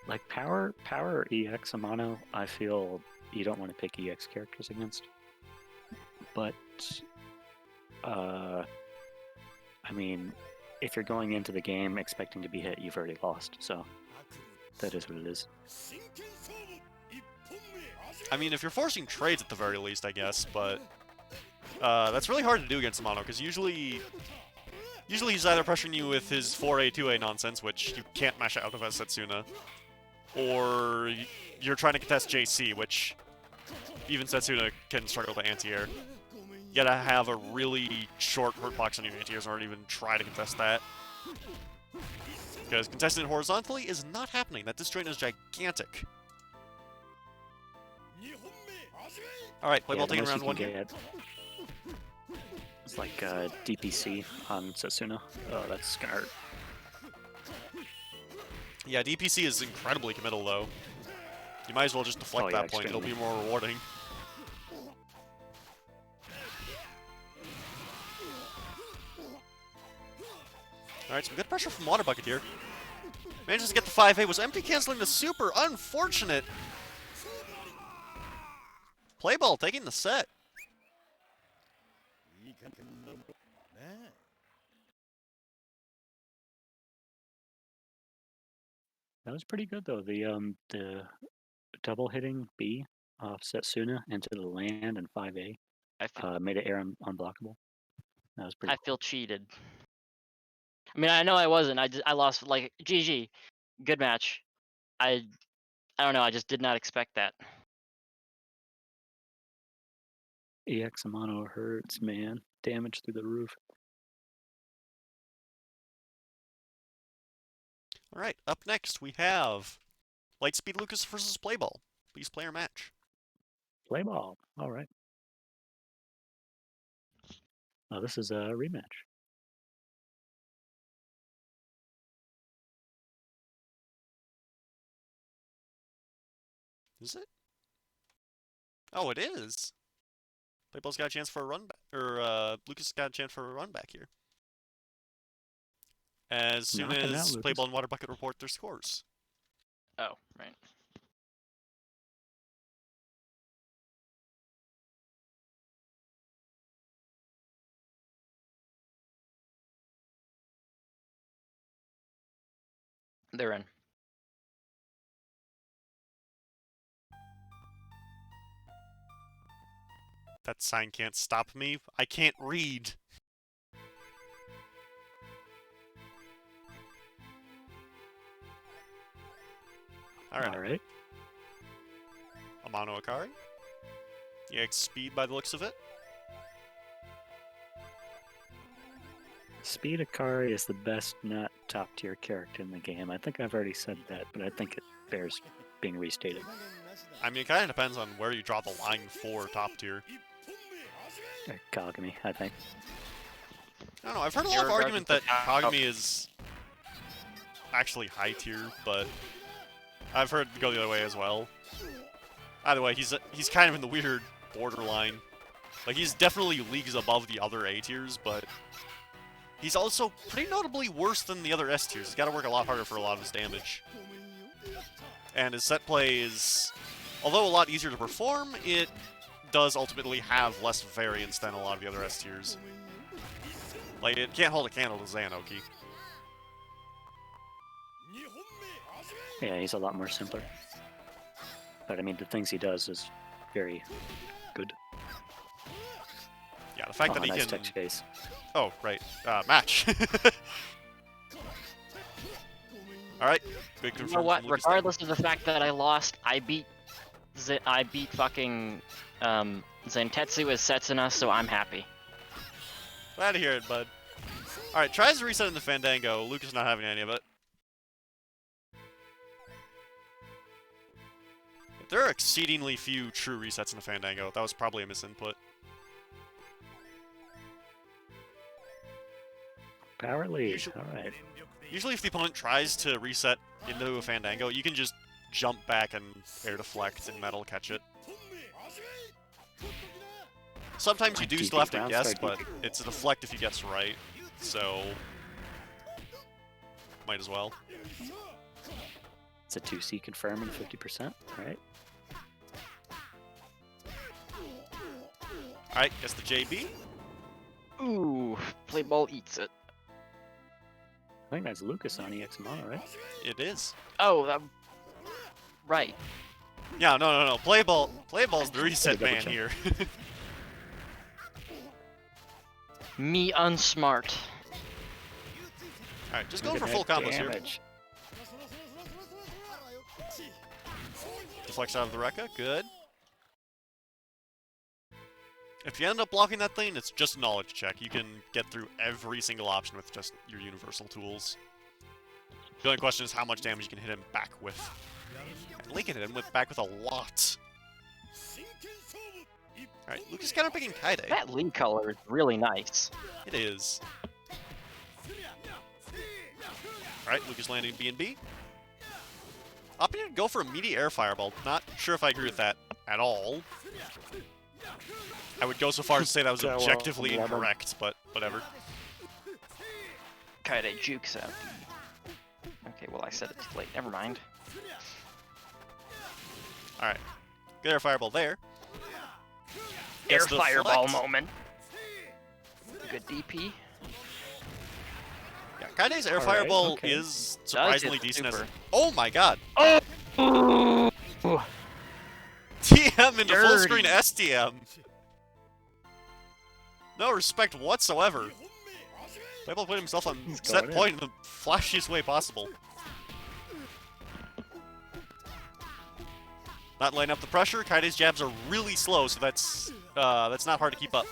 Speaker 2: like power or EX a mono, I feel you don't want to pick EX characters against. But I mean, if you're going into the game expecting to be hit, you've already lost. So that is what it is.
Speaker 1: I mean, if you're forcing trades at the very least, I guess, but that's really hard to do against a mono, because usually he's either pressuring you with his 4A, 2A nonsense, which you can't mash out of as Setsuna, or you're trying to contest JC, which even Setsuna can struggle to anti-air. You gotta have a really short hurt box on your anti-airs in order to even try to contest that. Because contesting it horizontally is not happening. That disjoint is gigantic. Alright, play ball taking round one here.
Speaker 2: It's like DPC on Setsuna. Oh, that's gonna hurt.
Speaker 1: Yeah, DPC is incredibly committal, though. You might as well just deflect that point. It'll be more rewarding. Alright, some good pressure from Waterbucket here. Manages to get the 5A, was empty canceling the super. Unfortunate. Play ball taking the set.
Speaker 2: That was pretty good though. The double hitting B off Setsuna into the land and 5A made it air unblockable. That was pretty.
Speaker 3: I feel cheated. I mean, I know I wasn't. I lost like GG. Good match. I don't know. I just did not expect that.
Speaker 2: EX mono hurts, man. Damage through the roof.
Speaker 1: Alright, up next we have Lightspeed Lucas versus Playball. Please player match.
Speaker 2: Play ball. All right. Oh, this is a rematch.
Speaker 1: Is it? Oh, it is. Playball's got a chance for a run back, or Lucas got a chance for a run back here. As soon as Playball and Waterbucket report their scores.
Speaker 3: Oh, right. They're in.
Speaker 1: That sign can't stop me. I can't read. Alright. Amano Akari. EX speed by the looks of it.
Speaker 2: Speed Akari is the best not top tier character in the game. I think I've already said that, but I think it bears being restated.
Speaker 1: I mean, it kind of depends on where you draw the line for top tier.
Speaker 2: Kagami, I think.
Speaker 1: I don't know, I've heard a lot of argument that Kagami is actually high tier, but I've heard it go the other way as well. Either way, he's kind of in the weird borderline. Like, he's definitely leagues above the other A tiers, but he's also pretty notably worse than the other S tiers. He's got to work a lot harder for a lot of his damage. And his set play is, although a lot easier to perform, it does ultimately have less variance than a lot of the other S tiers. Like, it can't hold a candle to Zanoki.
Speaker 2: Yeah, he's a lot more simpler. But I mean, the things he does is very good.
Speaker 1: Yeah, the fact that he
Speaker 2: nice
Speaker 1: can...
Speaker 2: tech chase.
Speaker 1: Oh, right. Match. Alright, good confirm.
Speaker 3: You know what? Regardless of the fact that I lost, I beat fucking Zentetsu with Setsuna, so I'm happy.
Speaker 1: Glad to hear it, bud. Alright, tries to reset in the Fandango. Lucas not having any of it. There are exceedingly few true resets in the Fandango. That was probably a misinput.
Speaker 2: power lead.
Speaker 1: Usually-
Speaker 2: All right.
Speaker 1: Usually if the opponent tries to reset into a Fandango, you can just jump back and air deflect, and that'll catch it. Sometimes you do
Speaker 2: DP
Speaker 1: still have to
Speaker 2: round
Speaker 1: guess,
Speaker 2: start
Speaker 1: but it's a deflect if you guess right, so might as well.
Speaker 2: It's a 2C confirm and 50%. All right.
Speaker 1: Alright, guess the JB.
Speaker 3: Ooh, play ball eats it.
Speaker 2: I think that's Lucas on EX Mono, right?
Speaker 1: It is.
Speaker 3: Oh, right.
Speaker 1: Yeah, no. Play ball's the reset
Speaker 2: double
Speaker 1: man
Speaker 2: check.
Speaker 1: here.
Speaker 3: Me unsmart.
Speaker 1: Alright, just
Speaker 2: Look
Speaker 1: going
Speaker 2: at
Speaker 1: for full
Speaker 2: that
Speaker 1: combos here.
Speaker 2: damage.
Speaker 1: Deflects out of the Rekka, good. If you end up blocking that thing, it's just a knowledge check. You can get through every single option with just your universal tools. The only question is how much damage you can hit him back with. Lee can hit him back with a lot. Alright, Lucas counterpicking Kaide.
Speaker 3: That lead color is really nice.
Speaker 1: It is. Alright, Lucas landing B&B. Opting to go for a meaty air fireball. Not sure if I agree with that at all. I would go so far as to say that was
Speaker 2: Yeah, well,
Speaker 1: objectively
Speaker 2: lemon.
Speaker 1: incorrect, but whatever.
Speaker 3: Kaide jukes out. Okay, well I said it too late. Never mind.
Speaker 1: Alright. Good air fireball there.
Speaker 3: Air
Speaker 1: Gets the
Speaker 3: fireball
Speaker 1: deflect.
Speaker 3: moment. Good DP.
Speaker 1: Yeah, Kaide's air
Speaker 2: Alright,
Speaker 1: fireball
Speaker 2: okay.
Speaker 1: is surprisingly
Speaker 3: hit the
Speaker 1: decent as...
Speaker 3: super.
Speaker 1: Oh my god!
Speaker 3: Oh!
Speaker 1: TM into full
Speaker 3: Dirty.
Speaker 1: screen STM! No respect whatsoever. Playable put himself on
Speaker 2: He's
Speaker 1: set
Speaker 2: going in.
Speaker 1: point in the flashiest way possible. Not laying up the pressure. Kaide's jabs are really slow, so that's not hard to keep up.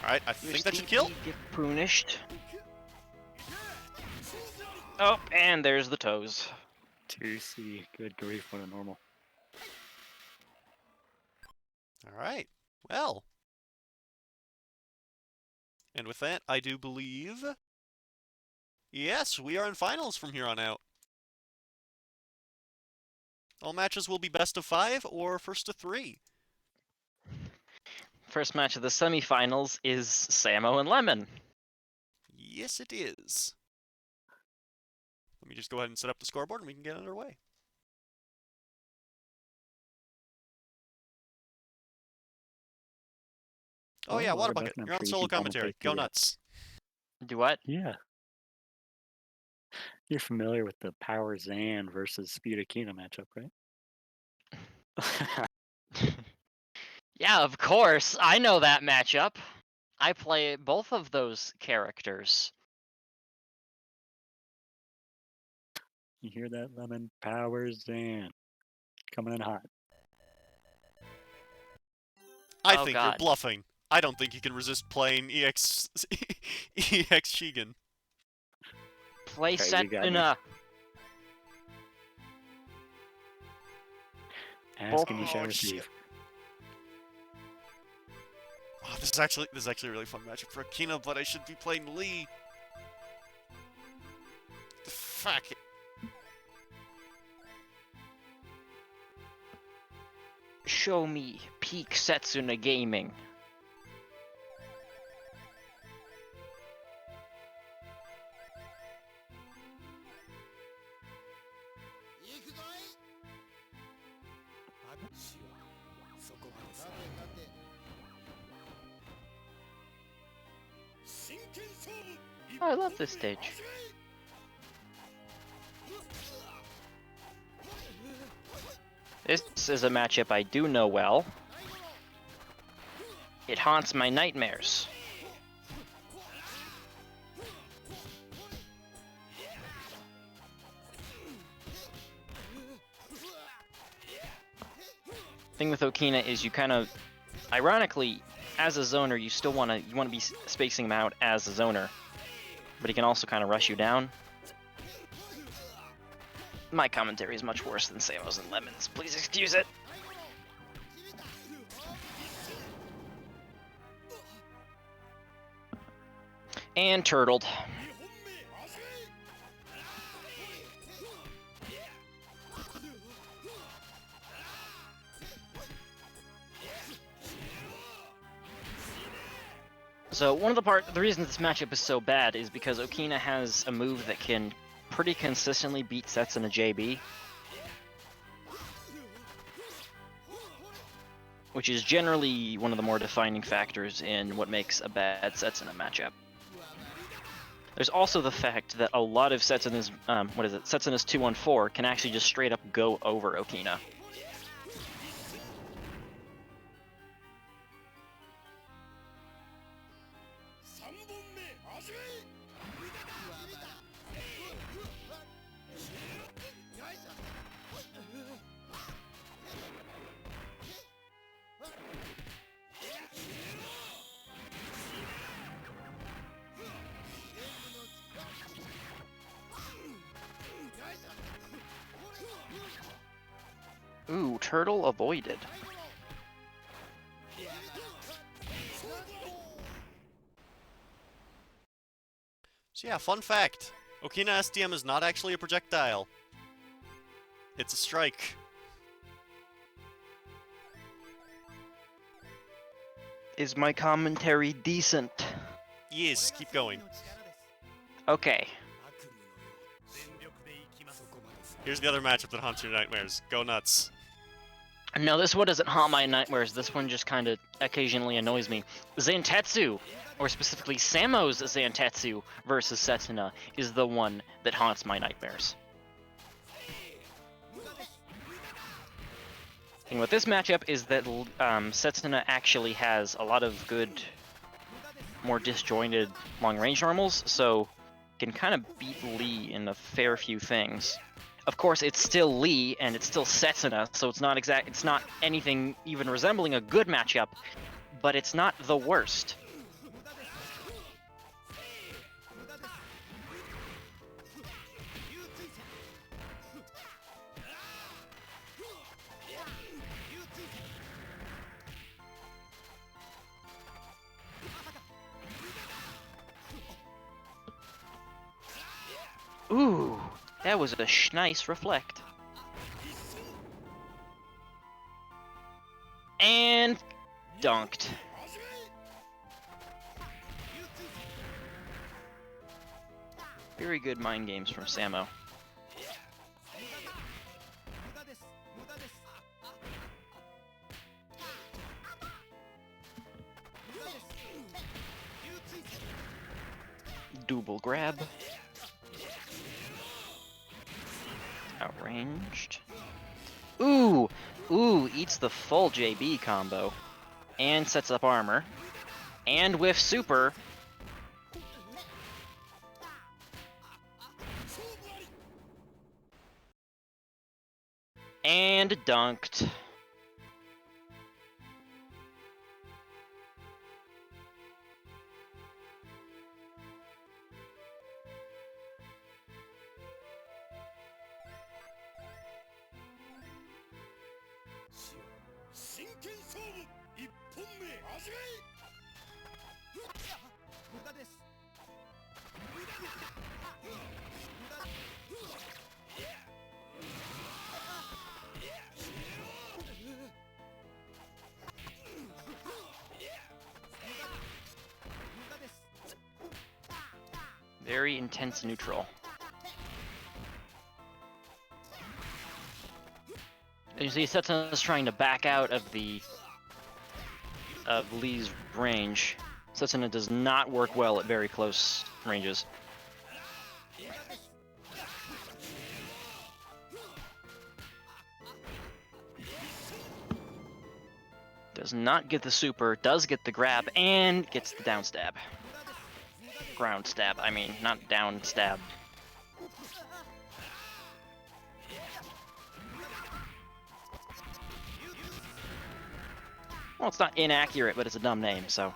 Speaker 1: Alright, I think that should kill.
Speaker 3: Get punished. Oh, and there's the toes.
Speaker 2: 2C. Good grief, what a normal.
Speaker 1: Alright, well. And with that, I do believe... Yes, we are in finals from here on out. All matches will be best of 5 or first to 3.
Speaker 3: First match of the semifinals is Samo and Lemon.
Speaker 1: Yes, it is. Let me just go ahead and set up the scoreboard and we can get underway. Oh yeah,
Speaker 2: Waterbucket,
Speaker 1: Waterbucket,
Speaker 2: I'm
Speaker 1: you're on
Speaker 2: sure you
Speaker 1: solo
Speaker 2: can
Speaker 1: commentary.
Speaker 2: commentate
Speaker 1: Go
Speaker 2: the,
Speaker 1: nuts.
Speaker 3: Do what?
Speaker 2: Yeah. You're familiar with the Power Zan versus Speed Akina matchup, right?
Speaker 3: Yeah, of course. I know that matchup. I play both of those characters.
Speaker 2: You hear that, Lemon? Power Zan. Coming in hot.
Speaker 1: I
Speaker 3: Oh,
Speaker 1: think
Speaker 3: God.
Speaker 1: you're bluffing. I don't think you can resist playing EX EX Shigen.
Speaker 3: Play
Speaker 2: Okay,
Speaker 3: set
Speaker 2: you got me.
Speaker 3: Una.
Speaker 2: Ask and you
Speaker 1: Oh,
Speaker 2: shall
Speaker 1: shit.
Speaker 2: receive.
Speaker 1: Oh, this is actually a really fun matchup for Akina, but I should be playing Lee. Fuck.
Speaker 3: Show me peak Setsuna Gaming. Oh, I love this stage. This is a matchup I do know well. It haunts my nightmares. Thing with Okina is you kind of, ironically, as a zoner, you still want to be spacing him out as a zoner, but he can also kind of rush you down. My commentary is much worse than Samo's and Lemon's. Please excuse it. And turtled. So one of the reasons this matchup is so bad is because Okina has a move that can pretty consistently beat sets in a JB, which is generally one of the more defining factors in what makes a bad sets in a matchup. There's also the fact that a lot of sets in this, sets in this 2-1-4 can actually just straight up go over Okina. Ooh, turtle avoided.
Speaker 1: So yeah, fun fact. Okina SDM is not actually a projectile. It's a strike.
Speaker 3: Is my commentary decent?
Speaker 1: Yes, keep going.
Speaker 3: Okay.
Speaker 1: Here's the other matchup that haunts your nightmares. Go nuts.
Speaker 3: No, this one doesn't haunt my nightmares. This one just kind of occasionally annoys me. Zantetsu, or specifically Samo's Zantetsu versus Setsuna, is the one that haunts my nightmares. The thing with this matchup is that Setsuna actually has a lot of good, more disjointed long-range normals, so can kind of beat Lee in a fair few things. Of course, it's still Lee, and it's still Setsuna, so it's not anything even resembling a good matchup, but it's not the worst. Ooh, that was a nice reflect. And dunked. Very good mind games from Samo. Double grab. Outranged. Ooh! Ooh, eats the full JB combo. And sets up armor. And with super. And dunked. Very intense neutral. You see, Setsuna's trying to back out of Lee's range. Setsuna does not work well at very close ranges. Does not get the super, does get the grab, and gets the down stab. Ground stab, I mean, not down stab. Well, it's not inaccurate, but it's a dumb name, so.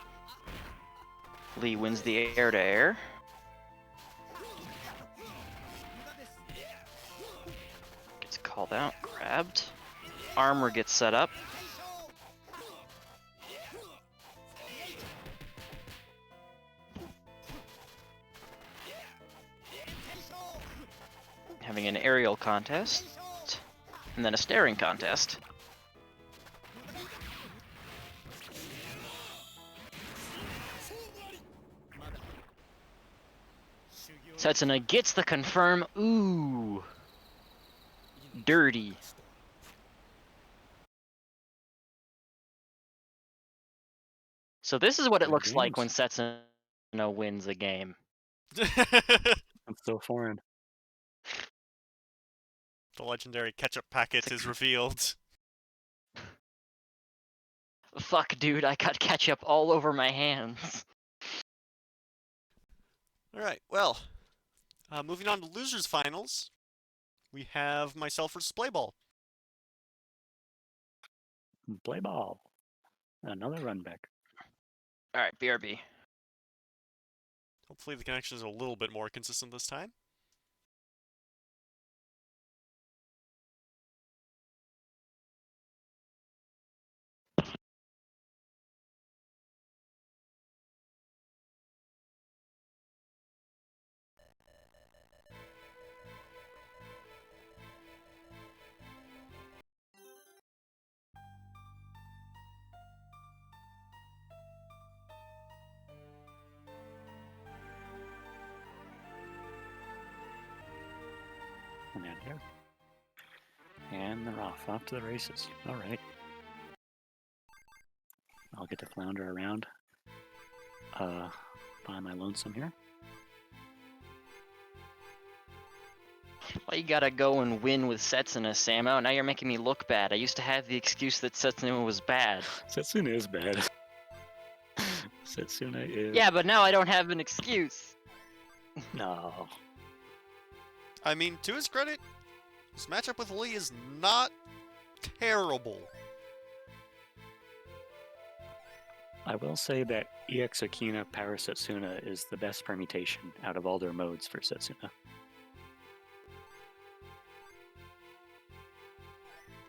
Speaker 3: Lee wins the air-to-air. Gets called out, grabbed. Armor gets set up. having an aerial contest, and then a staring contest. Setsuna gets the confirm. Ooh. Dirty. So this is what it
Speaker 2: Good
Speaker 3: looks like when
Speaker 2: games.
Speaker 3: Setsuna wins a game.
Speaker 2: I'm so foreign.
Speaker 1: The legendary ketchup packet is revealed.
Speaker 3: Fuck, dude, I got ketchup all over my hands.
Speaker 1: Alright, well, moving on to losers finals, we have myself versus Playball.
Speaker 2: Play ball. Another run back.
Speaker 3: Alright, BRB.
Speaker 1: Hopefully the connection is a little bit more consistent this time.
Speaker 2: And there. And they're off to the races. All right. I'll get to flounder around by my lonesome here.
Speaker 3: Why you gotta go and win with Setsuna, Samo? Now you're making me look bad. I used to have the excuse that Setsuna was bad.
Speaker 2: Setsuna is bad. Setsuna is...
Speaker 3: Yeah, but now I don't have an excuse.
Speaker 2: No.
Speaker 1: I mean, to his credit, his matchup with Lee is not terrible.
Speaker 2: I will say that EX Okina Power Setsuna is the best permutation out of all their modes for Setsuna.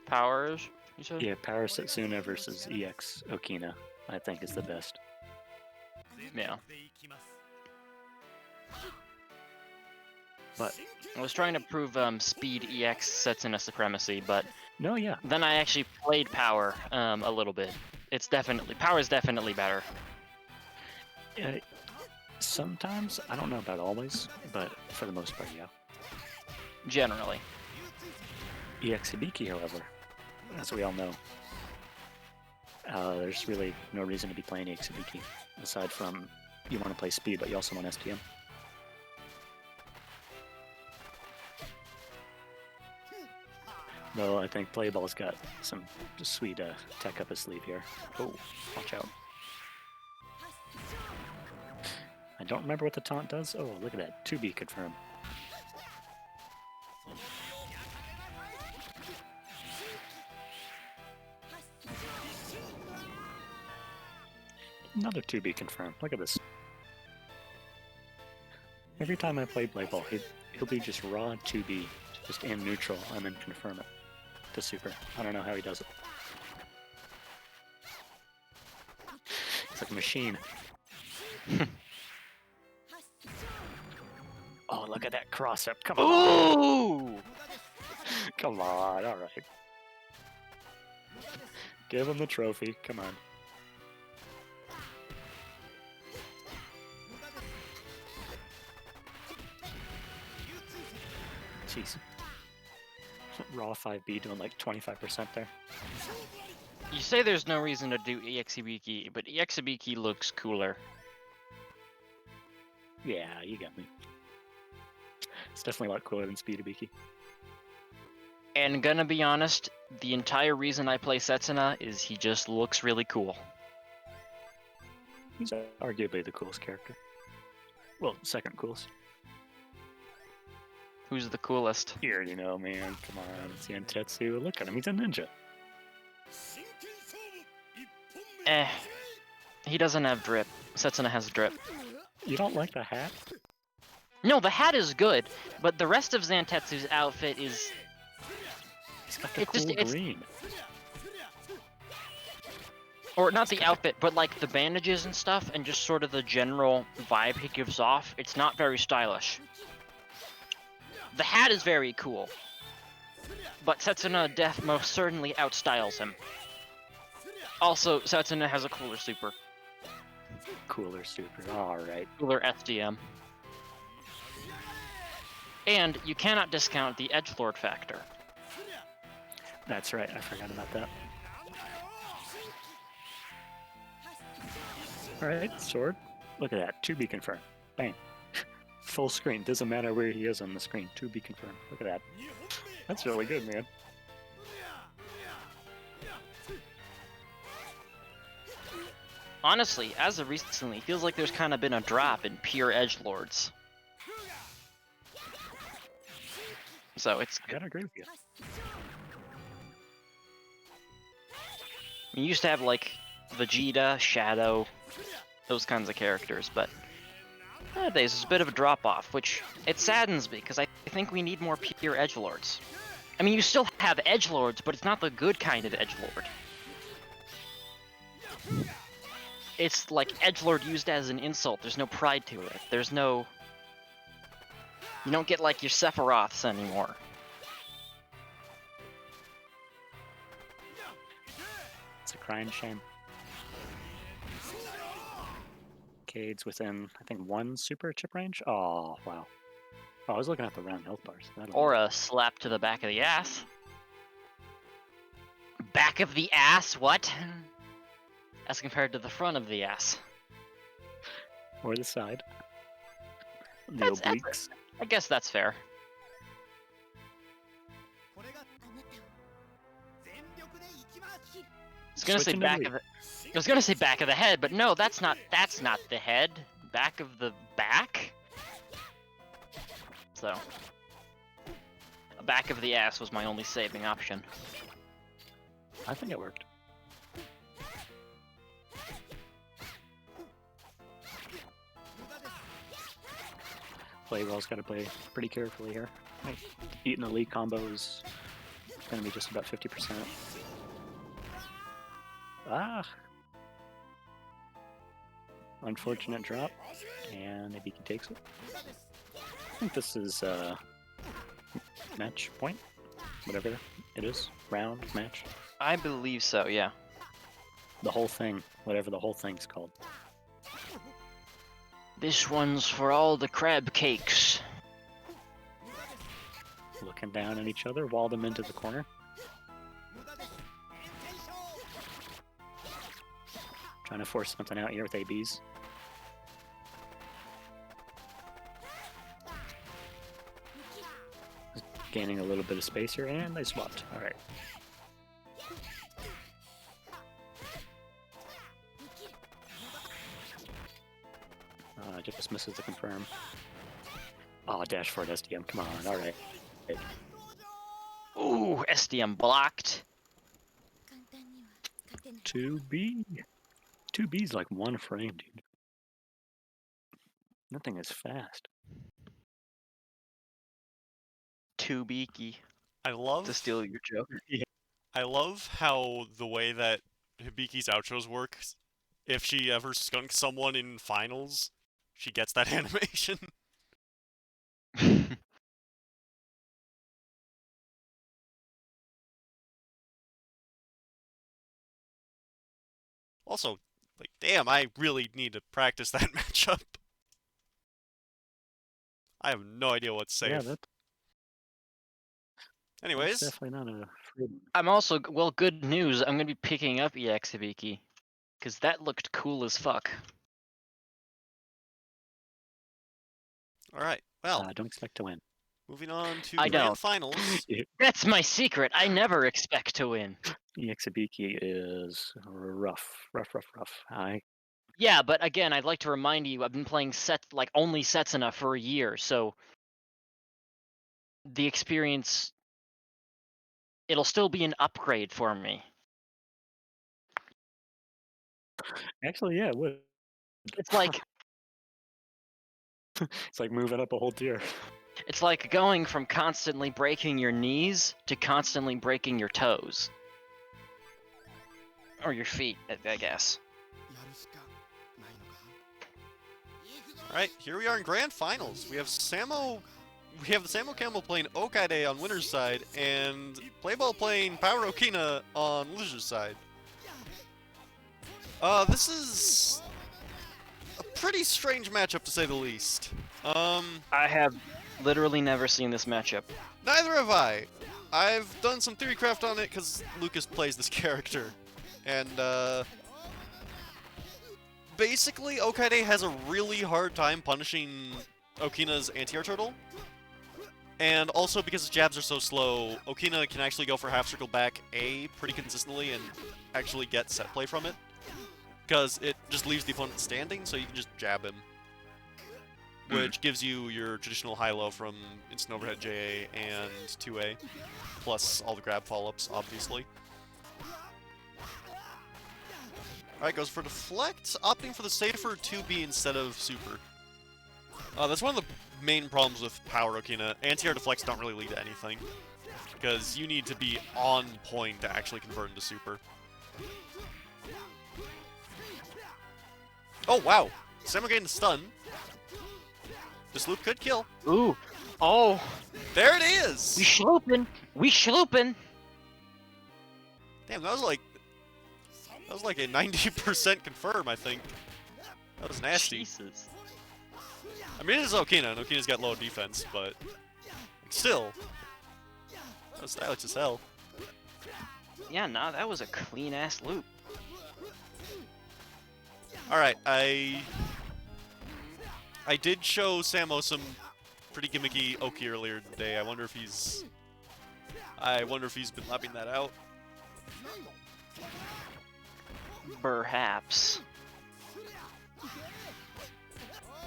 Speaker 3: Powers, you said?
Speaker 2: Yeah, Power Setsuna versus EX Okina, I think, is the best.
Speaker 3: Yeah.
Speaker 2: But
Speaker 3: I was trying to prove Speed EX Setsuna supremacy, but
Speaker 2: no, yeah,
Speaker 3: then I actually played Power a little bit. It's definitely... Power is definitely better.
Speaker 2: sometimes, I don't know about always, but for the most part, yeah.
Speaker 3: Generally.
Speaker 2: EX Hibiki, however, as we all know, there's really no reason to be playing EX Hibiki, aside from you want to play speed, but you also want STM. Though I think Playball's got some sweet tech up his sleeve here. Oh, watch out. I don't remember what the taunt does. Oh, look at that. 2B confirm. Another 2B confirm. Look at this. Every time I play Playball, he'll do just raw 2B, just in neutral, and then confirm it to super. I don't know how he does it. It's like a machine. Oh, look at that cross up. Come on.
Speaker 3: Ooh!
Speaker 2: Come on. All right. Give him the trophy. Come on. Jeez. Raw 5B doing like 25% there.
Speaker 3: You say there's no reason to do EX-Hibiki, but EX-Hibiki looks cooler.
Speaker 2: Yeah, you got me. It's definitely a lot cooler than Speed Hibiki.
Speaker 3: And gonna be honest, the entire reason I play Setsuna is he just looks really cool.
Speaker 2: He's arguably the coolest character. Well, second coolest.
Speaker 3: Who's the coolest?
Speaker 2: You already know, man. Come on, it's Yantetsu. Look at him, he's a ninja.
Speaker 3: He doesn't have drip. Setsuna has drip.
Speaker 2: You don't like the hat?
Speaker 3: No, the hat is good, but the rest of Zantetsu's outfit is...
Speaker 2: He's got the cool green.
Speaker 3: Or not the outfit, but like the bandages and stuff, and just sort of the general vibe he gives off. It's not very stylish. The hat is very cool, but Setsuna Death most certainly outstyles him. Also, Setsuna has a cooler super.
Speaker 2: Cooler super. Alright.
Speaker 3: Cooler SDM. And you cannot discount the edgelord factor.
Speaker 2: That's right, I forgot about that. Alright, sword. Look at that. To be confirmed. Bang. Full screen. Doesn't matter where he is on the screen. To be confirmed. Look at that. That's really good, man.
Speaker 3: Honestly, as of recently, it feels like there's kind of been a drop in pure edgelords. So it's
Speaker 2: I gotta agree with you.
Speaker 3: You used to have like Vegeta, Shadow, those kinds of characters, but nowadays there's a bit of a drop off, which it saddens me because I think we need more pure edgelords. I mean, you still have edgelords, but it's not the good kind of edgelord. It's like edgelord used as an insult. There's no pride to it. There's no. You don't get like your Sephiroths anymore.
Speaker 2: It's a crying shame. Cade's within, I think, 1 super chip range. Oh, wow. Oh, I was looking at the round health bars.
Speaker 3: Or a slap to the back of the ass. Back of the ass? What? As compared to the front of the ass.
Speaker 2: Or the side. The
Speaker 3: That's
Speaker 2: obliques.
Speaker 3: I guess that's fair. I was gonna say
Speaker 2: Switching to
Speaker 3: back
Speaker 2: Wii.
Speaker 3: of the. I was gonna say back of the head, but no, that's not the head. Back of the back. So, back of the ass was my only saving option.
Speaker 2: I think it worked. Playwell's got to play pretty carefully here. Like, eating the lead combo is going to be just about 50%. Ah! Unfortunate drop, and Ibiki takes it. I think this is match point, whatever it is, round match.
Speaker 3: I believe so, yeah.
Speaker 2: The whole thing, whatever the whole thing's called.
Speaker 3: This one's for all the crab cakes.
Speaker 2: Looking down at each other, wall them into the corner. Trying to force something out here with ABs. Gaining a little bit of space here, and they swapped. Alright. Just misses the confirm. Oh, dash for it, SDM. Come on, alright.
Speaker 3: Ooh, SDM blocked.
Speaker 2: 2B. 2B's like 1 frame, dude. Nothing is fast.
Speaker 3: Too beaky.
Speaker 1: I love
Speaker 3: To steal your joke.
Speaker 1: I love how the way that Hibiki's outros work. If she ever skunks someone in finals, she gets that animation. Also, like, damn, I really need to practice that matchup. I have no idea what's safe.
Speaker 2: Yeah, that's
Speaker 1: Anyways,
Speaker 2: definitely not a free one.
Speaker 3: I'm also, well, good news. I'm gonna be picking up EX Hibiki. Because that looked cool as fuck.
Speaker 1: alright, well,
Speaker 2: Don't expect to win.
Speaker 1: moving on to
Speaker 3: I
Speaker 1: grand
Speaker 3: don't.
Speaker 1: finals.
Speaker 3: That's my secret. I never expect to win.
Speaker 2: Exibiki is rough.
Speaker 3: Yeah, but again, I'd like to remind you, I've been playing only Setsuna for a year, so the experience, it'll still be an upgrade for me.
Speaker 2: Actually, yeah, it would.
Speaker 3: It's like
Speaker 2: It's like moving up a whole tier.
Speaker 3: it's like going from constantly breaking your knees to constantly breaking your toes. Or your feet, I guess.
Speaker 1: Alright, here we are in grand finals. We have Samo we have the Samo Camel playing Okaide on winner's side, and Playball playing Power Okina on loser's side. This is a pretty strange matchup to say the least.
Speaker 3: I have literally never seen this matchup.
Speaker 1: Neither have I. I've done some theory craft on it because Lucas plays this character. And, basically, Okaide has a really hard time punishing Okina's anti-air turtle. And also, because his jabs are so slow, Okina can actually go for half circle back A pretty consistently and actually get set play from it. Because it just leaves the opponent standing, so you can just jab him. Which gives you your traditional high-low from instant overhead JA and 2A, plus all the grab follow-ups, obviously. Alright, goes for deflect, opting for the safer 2B instead of super. That's one of the main problems with Power Okina. Anti-air deflects don't really lead to anything, because you need to be on point to actually convert into super. Oh, wow! Samo getting the stun. This loop could kill.
Speaker 3: Ooh. Oh.
Speaker 1: There it is!
Speaker 3: We schloopin'. We schloopin'.
Speaker 1: Damn, that was like a 90% confirm, I think. That was nasty.
Speaker 3: Jesus.
Speaker 1: I mean, it is Okina, and Okina's got low defense, but still. That was stylish as hell.
Speaker 3: Yeah, nah, that was a clean-ass loop.
Speaker 1: Alright, I did show Samo some pretty gimmicky Oki earlier today. I wonder if he's been lapping that out.
Speaker 3: Perhaps.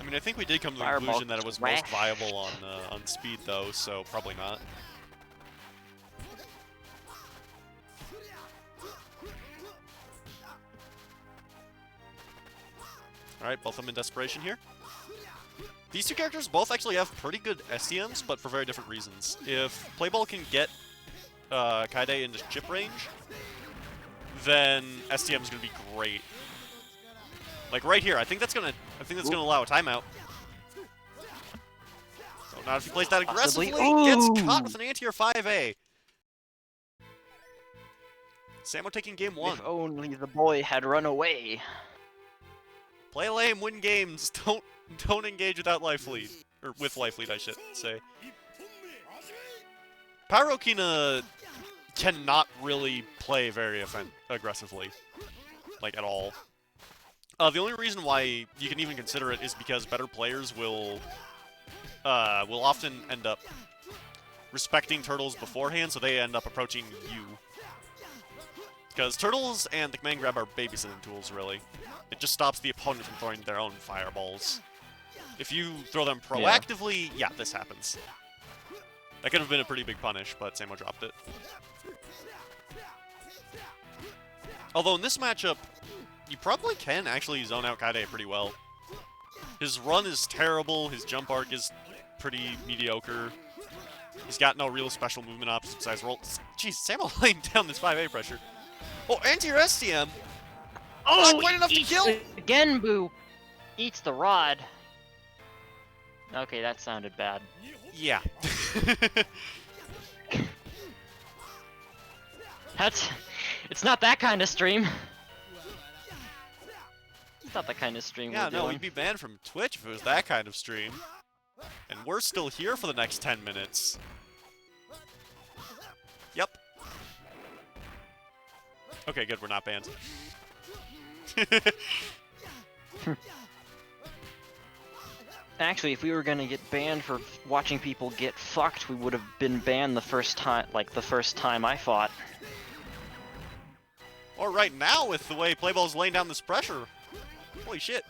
Speaker 1: I mean, I think we did come to the
Speaker 3: Fireball
Speaker 1: conclusion that it was most
Speaker 3: trash.
Speaker 1: viable on speed, though, so probably not. Alright, both of them in desperation here. These two characters both actually have pretty good STMs, but for very different reasons. If Playball can get Kaide into chip range, then STM is gonna be great. Like right here, I think that's gonna allow a timeout. So now if he plays that aggressively, gets caught with an anti-air 5A. Samo taking game 1.
Speaker 3: If only the boy had run away.
Speaker 1: Play lame, win games. Don't engage without life lead. Or with life lead, I should say. Power Okina cannot really play very aggressively. Like, at all. The only reason why you can even consider it is because better players will often end up respecting turtles beforehand, so they end up approaching you. Because turtles and the command grab are babysitting tools, really. It just stops the opponent from throwing their own fireballs. If you throw them proactively, yeah, this happens. That could have been a pretty big punish, but Samo dropped it. Although in this matchup, you probably can actually zone out Kaide pretty well. His run is terrible, his jump arc is pretty mediocre. He's got no real special movement options besides roll. Jeez, Samo laying down this 5A pressure. Oh, anti-air STM!
Speaker 3: Oh,
Speaker 1: not quite enough to kill!
Speaker 3: Again, Boo! Eats the rod. Okay, that sounded bad.
Speaker 1: Yeah.
Speaker 3: It's not that kind of stream. It's not the kind of stream
Speaker 1: Yeah,
Speaker 3: we're
Speaker 1: no,
Speaker 3: doing.
Speaker 1: we'd be banned from Twitch if it was that kind of stream. And we're still here for the next 10 minutes. Yep. Okay, good, we're not banned.
Speaker 3: Actually, if we were gonna get banned for watching people get fucked, we would have been banned the first time I fought.
Speaker 1: Or right now, with the way Playball's laying down this pressure. Holy shit.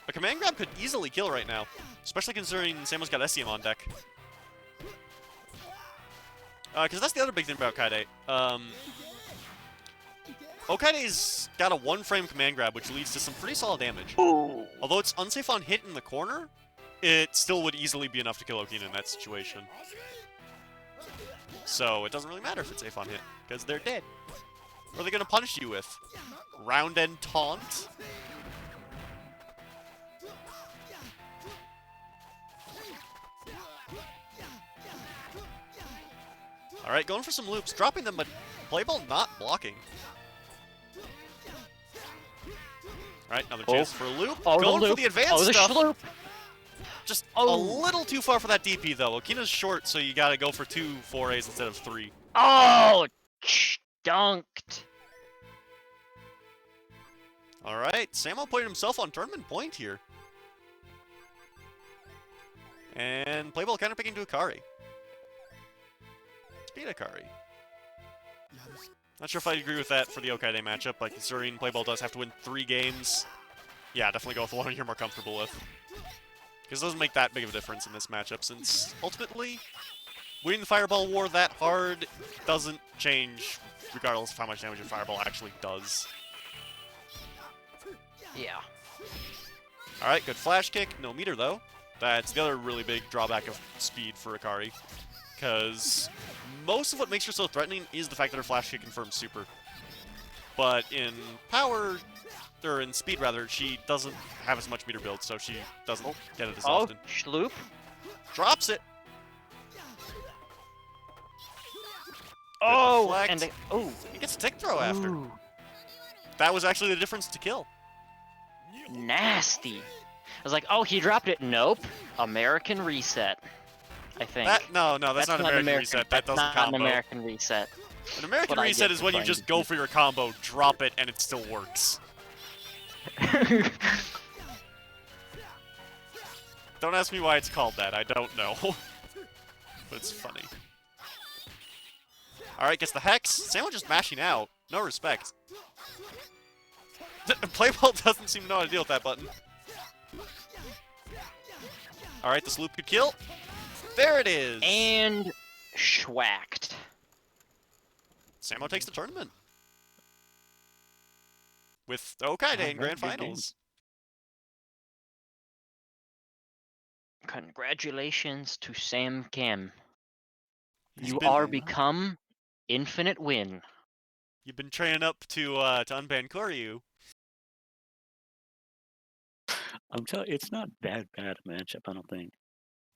Speaker 1: A command grab could easily kill right now. Especially considering Samo's got SCM on deck. Because that's the other big thing about Kaide. Okaide's got a one-frame command grab, which leads to some pretty solid damage.
Speaker 3: Ooh.
Speaker 1: Although it's unsafe on hit in the corner, it still would easily be enough to kill Okina in that situation. So it doesn't really matter if it's safe on hit, because they're dead. What are they going to punish you with? Round end taunt? Alright, going for some loops, dropping them, but Playball not blocking. Alright, another chance for a loop.
Speaker 3: Oh,
Speaker 1: going
Speaker 3: the loop.
Speaker 1: for the advanced
Speaker 3: Oh, the
Speaker 1: stuff.
Speaker 3: shloop.
Speaker 1: Just
Speaker 3: Oh.
Speaker 1: a little too far for that DP, though. Okina's short, so you gotta go for 2 4As instead of 3.
Speaker 3: Oh, dunked.
Speaker 1: Alright, Samo putting himself on tournament point here. And Playball kind of picking to Akari. Speed Akari. Not sure if I agree with that for the Okaide matchup, but considering Playball does have to win 3 games, yeah, definitely go with the one you're more comfortable with. Because it doesn't make that big of a difference in this matchup, since ultimately, winning the Fireball War that hard doesn't change regardless of how much damage your Fireball actually does.
Speaker 3: Yeah.
Speaker 1: Alright, good flash kick, no meter though. That's the other really big drawback of speed for Akari. Because most of what makes her so threatening is the fact that her flash kick confirms super. But in power, or in speed rather, she doesn't have as much meter build, so she doesn't get it as often.
Speaker 3: Shloop.
Speaker 1: Drops it!
Speaker 3: Oh,
Speaker 1: deflect.
Speaker 3: and oh.
Speaker 1: He gets a tick throw after.
Speaker 3: Ooh,
Speaker 1: That was actually the difference to kill.
Speaker 3: nasty. I was like, oh, he dropped it. Nope. American reset. I think.
Speaker 1: No, that's not American reset. That doesn't
Speaker 3: not
Speaker 1: combo.
Speaker 3: an American reset.
Speaker 1: An American
Speaker 3: What I
Speaker 1: reset
Speaker 3: get
Speaker 1: is
Speaker 3: for
Speaker 1: when you
Speaker 3: playing
Speaker 1: just
Speaker 3: this
Speaker 1: go
Speaker 3: game.
Speaker 1: for your combo, drop it, and it still works. Don't ask me why it's called that. I don't know. But it's funny. Alright, gets the Hex. Samo just mashing out. No respect. Playball doesn't seem to know how to deal with that button. Alright, this loop could kill. There it is!
Speaker 3: And schwacked.
Speaker 1: Samo takes the tournament. With Okaide in
Speaker 2: Alright,
Speaker 1: Grand
Speaker 2: good game.
Speaker 1: Finals.
Speaker 3: Congratulations to Sam Kim.
Speaker 1: He's
Speaker 3: You
Speaker 1: been-
Speaker 3: are become Infinite Win.
Speaker 1: You've been training up to unban Koryu.
Speaker 2: I'm telling you, it's not that bad a matchup, I don't think.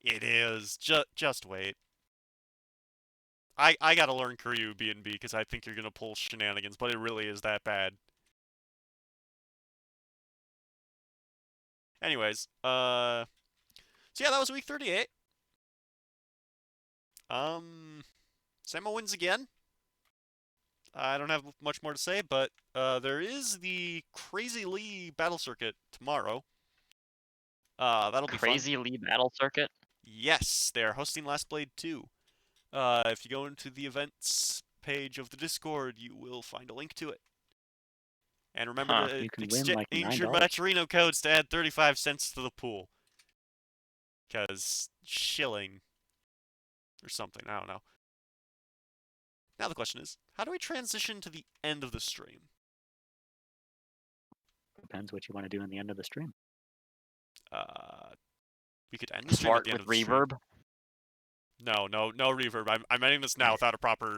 Speaker 1: It is. Just wait. I gotta learn Koryu B&B because I think you're gonna pull shenanigans, but it really is that bad. Anyways, so yeah, that was week 38. Samo wins again. I don't have much more to say, but there is the Crazy Lee Battle Circuit tomorrow. That'll be fun.
Speaker 3: Crazy Lee Battle Circuit.
Speaker 1: Yes, they are hosting Last Blade 2. If you go into the events page of the Discord, you will find a link to it. And remember to
Speaker 2: You can win like
Speaker 1: exchange your
Speaker 2: $9.
Speaker 1: Maturino codes to add 35 cents to the pool. Because shilling or something, I don't know. Now the question is, how do we transition to the end of the stream?
Speaker 2: Depends what you want to do in the end of the stream.
Speaker 1: We could end the stream at
Speaker 3: Fart
Speaker 1: the end
Speaker 3: with
Speaker 1: of the stream.
Speaker 3: reverb.
Speaker 1: No reverb. I'm ending this now without a proper